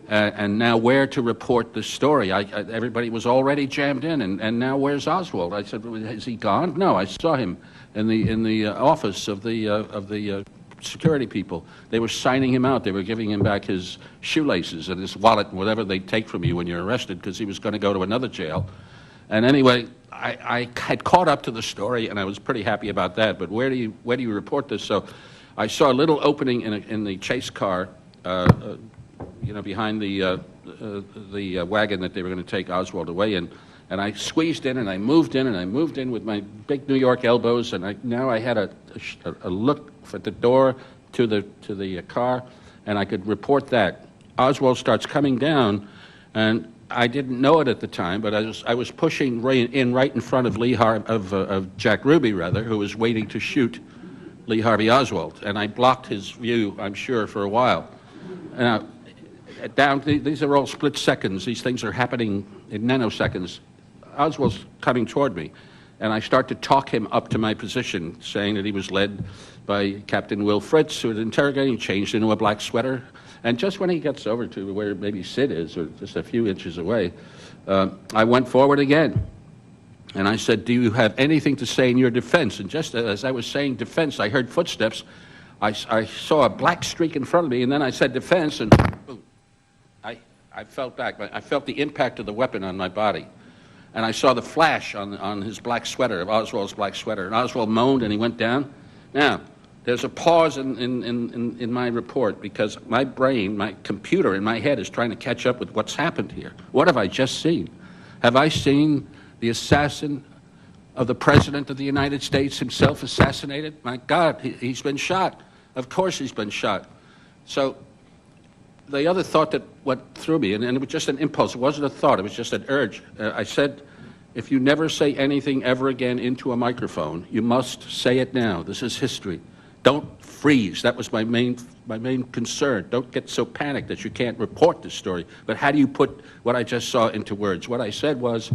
and now where to report this story? Everybody was already jammed in, and now where's Oswald? I said, is he gone? No, I saw him in the office of the security people. They were signing him out. They were giving him back his shoelaces and his wallet and whatever they take from you when you're arrested, because he was going to go to another jail. And anyway, I had caught up to the story, and I was pretty happy about that. But where do you report this? So I saw a little opening in the chase car, behind the wagon that they were going to take Oswald away in, And I squeezed in, and I moved in, and I moved in with my big New York elbows, and now I had a look at the door to the car, and I could report that. Oswald starts coming down, and I didn't know it at the time, but I was pushing right in front of Jack Ruby, rather, who was waiting to shoot Lee Harvey Oswald, and I blocked his view, I'm sure, for a while. Now, these are all split seconds. These things are happening in nanoseconds. Oswald's coming toward me, and I start to talk him up to my position, saying that he was led by Captain Will Fritz, who was interrogating, changed into a black sweater. And just when he gets over to where maybe Sid is, or just a few inches away, I went forward again. And I said, do you have anything to say in your defense? And just as I was saying defense, I heard footsteps. I saw a black streak in front of me, and then I said defense, and boom. I fell back. I felt the impact of the weapon on my body. And I saw the flash on his black sweater, of Oswald's black sweater. And Oswald moaned, and he went down. Now, there's a pause in my report, because my brain, my computer in my head is trying to catch up with what's happened here. What have I just seen? Have I seen the assassin of the President of the United States himself assassinated? My God, he's been shot. Of course he's been shot. So the other thought that went through me, and it was just an impulse, it wasn't a thought, it was just an urge. I said, if you never say anything ever again into a microphone, you must say it now. This is history. Don't freeze. That was my main concern. Don't get so panicked that you can't report this story. But how do you put what I just saw into words? What I said was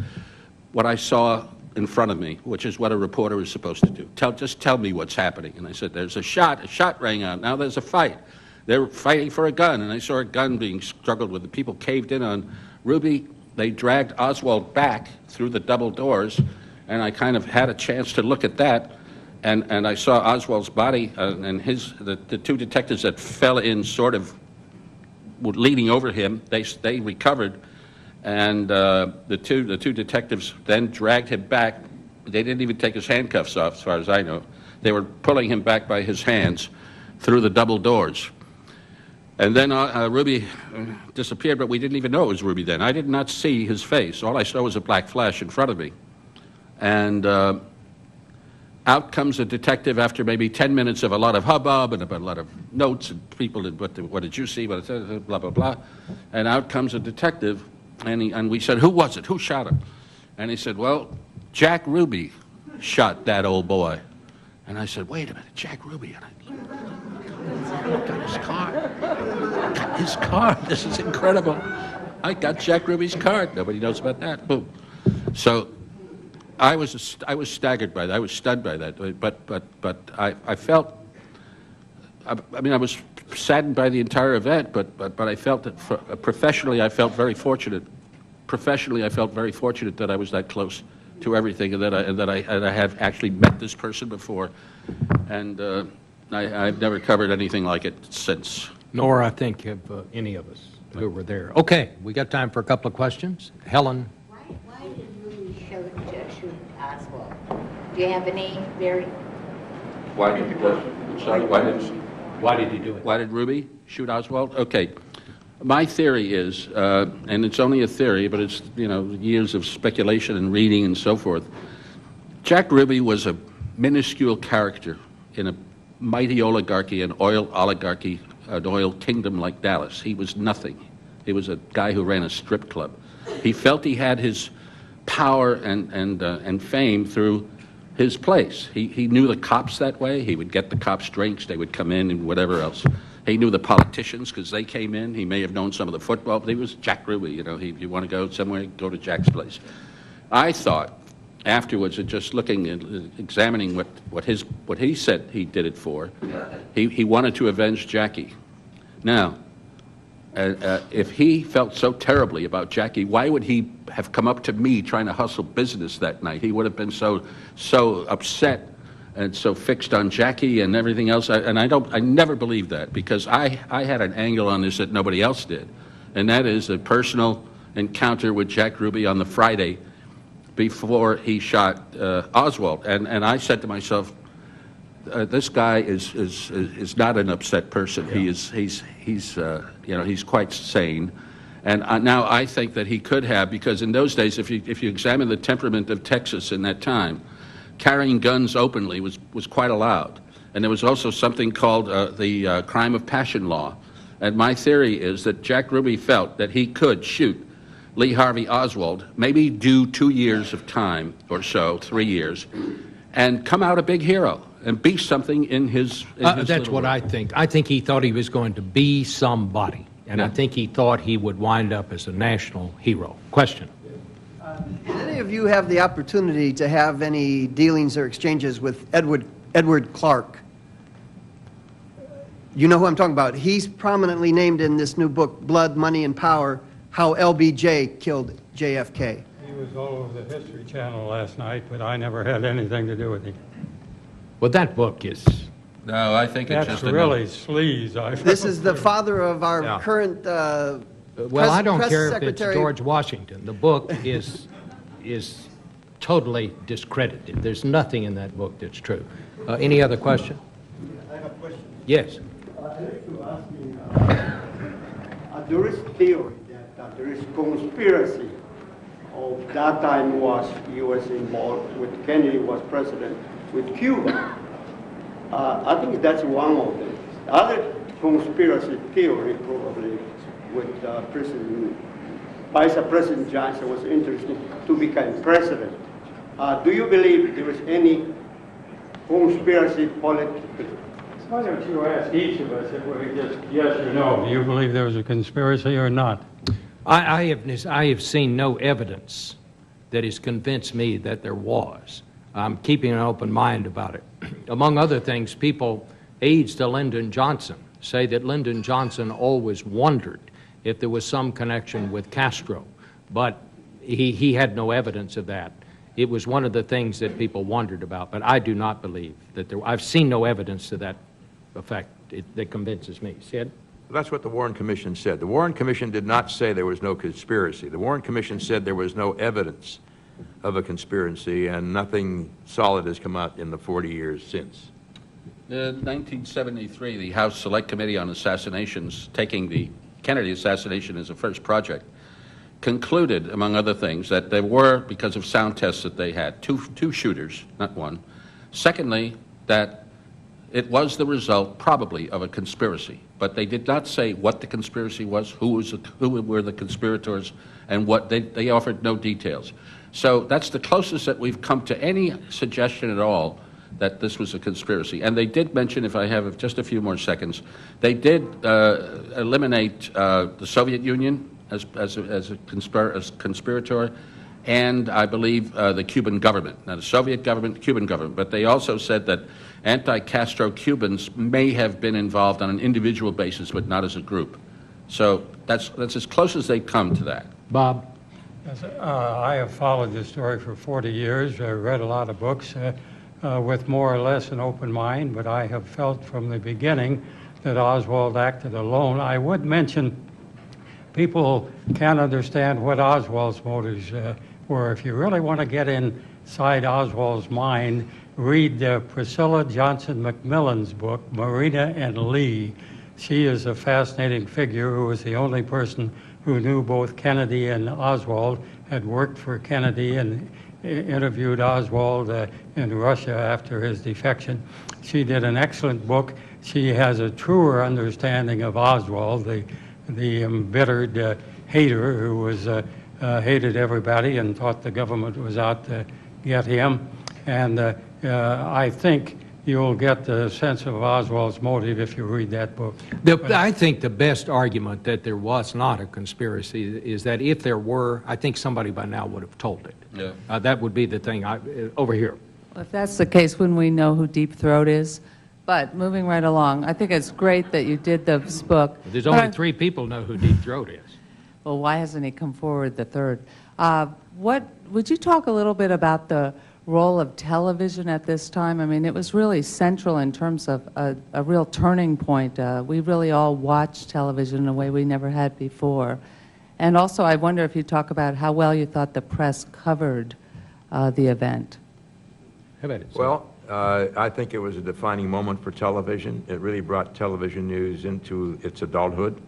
what I saw in front of me, which is what a reporter is supposed to do. Just tell me what's happening. And I said, there's a shot rang out. Now there's a fight. They're fighting for a gun, and I saw a gun being struggled with. The people caved in on Ruby. They dragged Oswald back through the double doors, and I kind of had a chance to look at that, and I saw Oswald's body, and the two detectives that fell in sort of leaning over him, they recovered, and the two detectives then dragged him back. They didn't even take his handcuffs off, as far as I know. They were pulling him back by his hands through the double doors. And then Ruby disappeared, but we didn't even know it was Ruby then. I did not see his face. All I saw was a black flash in front of me. And out comes a detective after maybe 10 minutes of a lot of hubbub and a lot of notes and people, what did you see, blah, blah, blah. And out comes a detective, and we said, who was it? Who shot him? And he said, well, Jack Ruby shot that old boy. And I said, wait a minute, Jack Ruby. And I got his card. Got his card. This is incredible. I got Jack Ruby's card. Nobody knows about that. Boom. So I was staggered by that. I was stunned by that. But I felt. I mean, I was saddened by the entire event. But I felt that professionally, I felt very fortunate. Professionally, I felt very fortunate that I was that close to everything, and that I have actually met this person before, and I've never covered anything like it since. Nor, I think, have any of us who were there. Okay, we got time for a couple of questions. Helen? Why did Ruby shoot Oswald? Do you have any very... Why did he do it? Why did Ruby shoot Oswald? Okay. My theory is, and it's only a theory, but it's, years of speculation and reading and so forth. Jack Ruby was a minuscule character in a mighty oligarchy, an oil oligarchy, an oil kingdom like Dallas. He was nothing. He was a guy who ran a strip club. He felt he had his power and fame through his place. He knew the cops that way. He would get the cops drinks. They would come in and whatever else. He knew the politicians because they came in. He may have known some of the football, but he was Jack Ruby. You want to go somewhere, go to Jack's place. I thought afterwards, just looking and examining what he said he did it for, he wanted to avenge Jackie. Now, if he felt so terribly about Jackie, why would he have come up to me trying to hustle business that night? He would have been so upset and so fixed on Jackie and everything else. I never believed that, because I had an angle on this that nobody else did, and that is a personal encounter with Jack Ruby on the Friday before he shot Oswald. And I said to myself, this guy is not an upset person. Yeah. He's quite sane, And now I think that he could have, because in those days, if you examine the temperament of Texas in that time, carrying guns openly was quite allowed. And there was also something called the crime of passion law. And my theory is that Jack Ruby felt that he could shoot Lee Harvey Oswald, maybe do 2 years of time or so, 3 years, and come out a big hero and be something in his That's what I think. I think he thought he was going to be somebody, and I think he thought he would wind up as a national hero. Question. Did any of you have the opportunity to have any dealings or exchanges with Edward Clark? You know who I'm talking about. He's prominently named in this new book, Blood, Money, and Power, How LBJ Killed JFK. He was all over the History Channel last night, but I never had anything to do with him. Well, that book is... No, I think it's That's just a really sleaze. This is the father of our current Well, I don't press care if secretary. it's George Washington. The book is totally discredited. There's nothing in that book that's true. Any other question? I have a question. Yes. I'd like to ask you, there is theory that there is conspiracy of that time was U.S. involved with Kennedy was president with Cuba. I think that's one of them. The other conspiracy theory probably with Vice President Johnson was interesting to become president. Do you believe there is any conspiracy politically? Why don't you ask each of us if we just yes or no? Do you believe there was a conspiracy or not? I have seen no evidence that has convinced me that there was. I'm keeping an open mind about it. Among other things, people, aides to Lyndon Johnson, say that Lyndon Johnson always wondered if there was some connection with Castro, but he had no evidence of that. It was one of the things that people wondered about, but I do not believe that there. I've seen no evidence to that effect that convinces me. Sid? That's what the Warren Commission said. The Warren Commission did not say there was no conspiracy. The Warren Commission said there was no evidence of a conspiracy, and nothing solid has come out in the 40 years since. In 1973, the House Select Committee on Assassinations, taking the Kennedy assassination as a first project, concluded, among other things, that there were, because of sound tests that they had, two shooters, not one. Secondly, that it was the result, probably, of a conspiracy. But they did not say what the conspiracy was, who were the conspirators, and what they offered no details. So that's the closest that we've come to any suggestion at all that this was a conspiracy. And they did mention, if I have just a few more seconds, they did eliminate the Soviet Union as a conspirator, and I believe the Cuban government. Now, the Soviet government, the Cuban government, but they also said that anti-Castro Cubans may have been involved on an individual basis, but not as a group. So that's as close as they come to that. Bob? Yes, I have followed this story for 40 years. I read a lot of books with more or less an open mind, but I have felt from the beginning that Oswald acted alone. I would mention people can't understand what Oswald's motives were. If you really want to get inside Oswald's mind, read Priscilla Johnson Macmillan's book, Marina and Lee. She is a fascinating figure who was the only person who knew both Kennedy and Oswald, had worked for Kennedy and interviewed Oswald in Russia after his defection. She did an excellent book. She has a truer understanding of Oswald, the embittered hater who was hated everybody and thought the government was out to get him. And I think you'll get the sense of Oswald's motive if you read that book. I think the best argument that there was not a conspiracy is that if there were, I think somebody by now would have told it. Yeah. That would be the thing over here. Well, if that's the case, wouldn't we know who Deep Throat is? But moving right along, I think it's great that you did this book. There's only 3 people know who Deep Throat is. Well, why hasn't he come forward the third? Would you talk a little bit about the role of television at this time? I mean, it was really central in terms of a real turning point. We really all watched television in a way we never had before. And also, I wonder if you talk about how well you thought the press covered the event. How about it? Well, I think it was a defining moment for television. It really brought television news into its adulthood.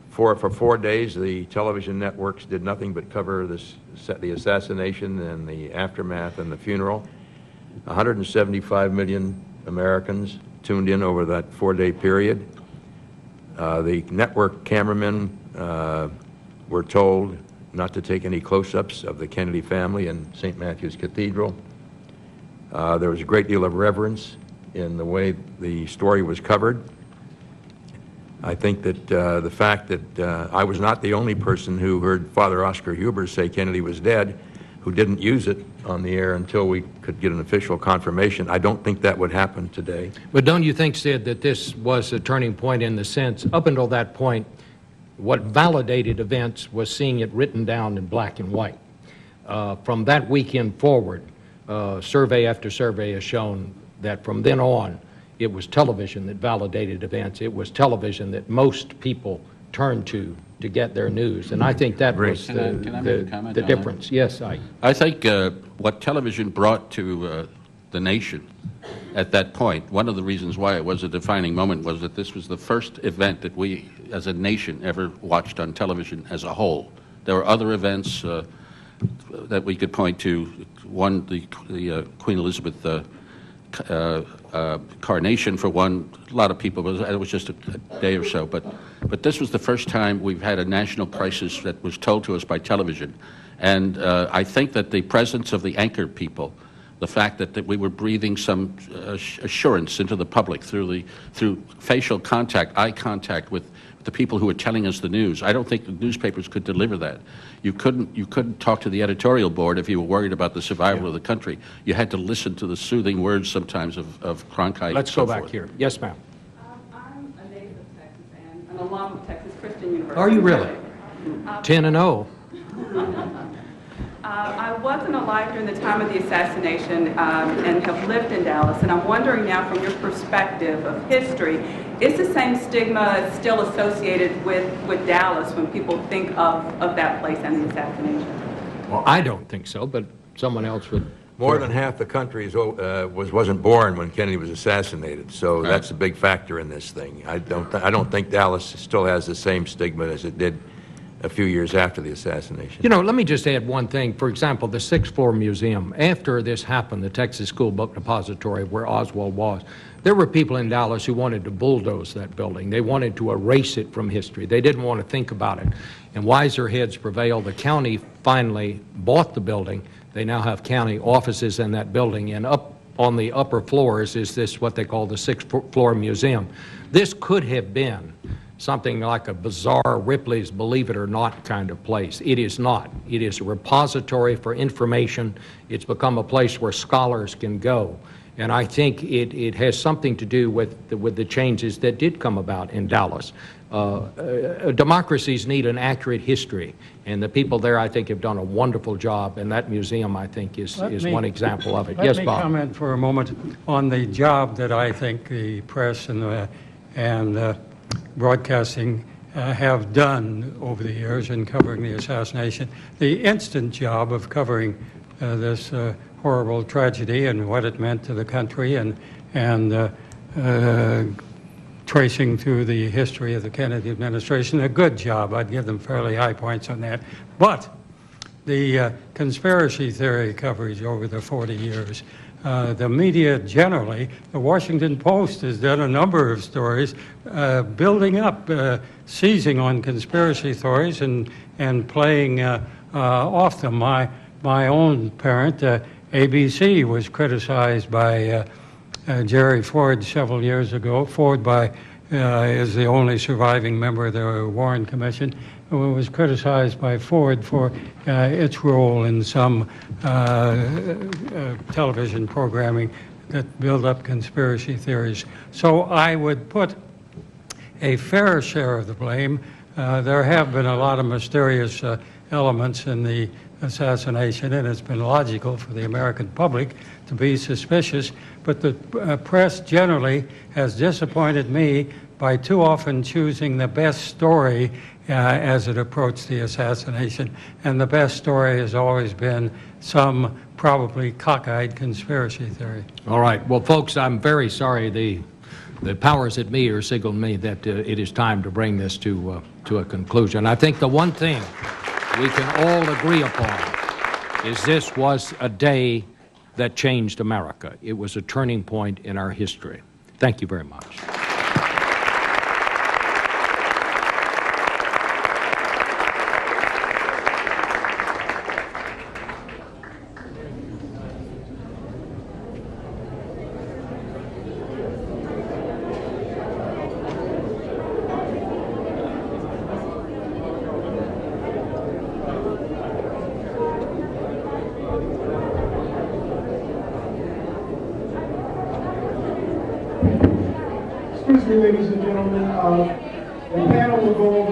For 4 days, the television networks did nothing but cover the assassination and the aftermath and the funeral. 175 million Americans tuned in over that 4-day period. The network cameramen were told not to take any close-ups of the Kennedy family in St. Matthew's Cathedral. There was a great deal of reverence in the way the story was covered. I think that the fact that I was not the only person who heard Father Oscar Huber say Kennedy was dead, who didn't use it on the air until we could get an official confirmation. I don't think that would happen today. But don't you think, Sid, that this was a turning point in the sense, up until that point, what validated events was seeing it written down in black and white. From that weekend forward, survey after survey has shown that from then on, it was television that validated events. It was television that most people turned to get their news. And I think that was Can I make a comment the on difference. that? Yes, I think what television brought to the nation at that point, one of the reasons why it was a defining moment was that this was the first event that we as a nation ever watched on television as a whole. There were other events that we could point to. One, the Queen Elizabeth coronation for one. A lot of people, it was just a day or so, but this was the first time we've had a national crisis that was told to us by television. And I think that the presence of the anchor people, the fact that we were breathing some assurance into the public through facial contact, eye contact with the people who were telling us the news. I don't think the newspapers could deliver that. You couldn't talk to the editorial board if you were worried about the survival of the country. You had to listen to the soothing words sometimes of Cronkite. Let's go back here. Yes, ma'am. I'm a native of Texas and an alum of Texas Christian University. Are you really? 10-0. I wasn't alive during the time of the assassination and have lived in Dallas, and I'm wondering now from your perspective of history, is the same stigma still associated with Dallas when people think of that place and the assassination? Well, I don't think so, but someone else would. More than half the country wasn't born when Kennedy was assassinated, so that's a big factor in this thing. I don't think Dallas still has the same stigma as it did a few years after the assassination. You know, let me just add one thing. For example, the 6th floor museum, after this happened, the Texas School Book Depository where Oswald was, there were people in Dallas who wanted to bulldoze that building. They wanted to erase it from history. They didn't want to think about it. And wiser heads prevailed. The county finally bought the building. They now have county offices in that building, and up on the upper floors is this, what they call the 6th floor museum. This could have been something like a bizarre Ripley's Believe It or Not kind of place. It is not. It is a repository for information. It's become a place where scholars can go. And I think it has something to do with the changes that did come about in Dallas. Democracies need an accurate history, and the people there, I think, have done a wonderful job, and that museum, I think, is one example of it. Yes, Bob? Let me comment for a moment on the job that I think the press and broadcasting have done over the years in covering the assassination. The instant job of covering this horrible tragedy and what it meant to the country, and tracing through the history of the Kennedy administration. A good job. I'd give them fairly high points on that. But the conspiracy theory coverage over the 40 years, the media generally, the Washington Post has done a number of stories building up, seizing on conspiracy theories and playing off them. My own parent, ABC, was criticized by Jerry Ford several years ago. Ford is the only surviving member of the Warren Commission, who was criticized by Ford for its role in some television programming that build up conspiracy theories. So I would put a fair share of the blame. There have been a lot of mysterious elements in the assassination, and it's been logical for the American public to be suspicious, but the press generally has disappointed me by too often choosing the best story as it approached the assassination, and the best story has always been some probably cockeyed conspiracy theory. All right. Well, folks, I'm very sorry the the powers that be are signaling me that it is time to bring this to a conclusion. I think the one thing we can all agree upon is this was a day that changed America. It was a turning point in our history. Thank you very much. Excuse me, ladies and gentlemen, the panel will go over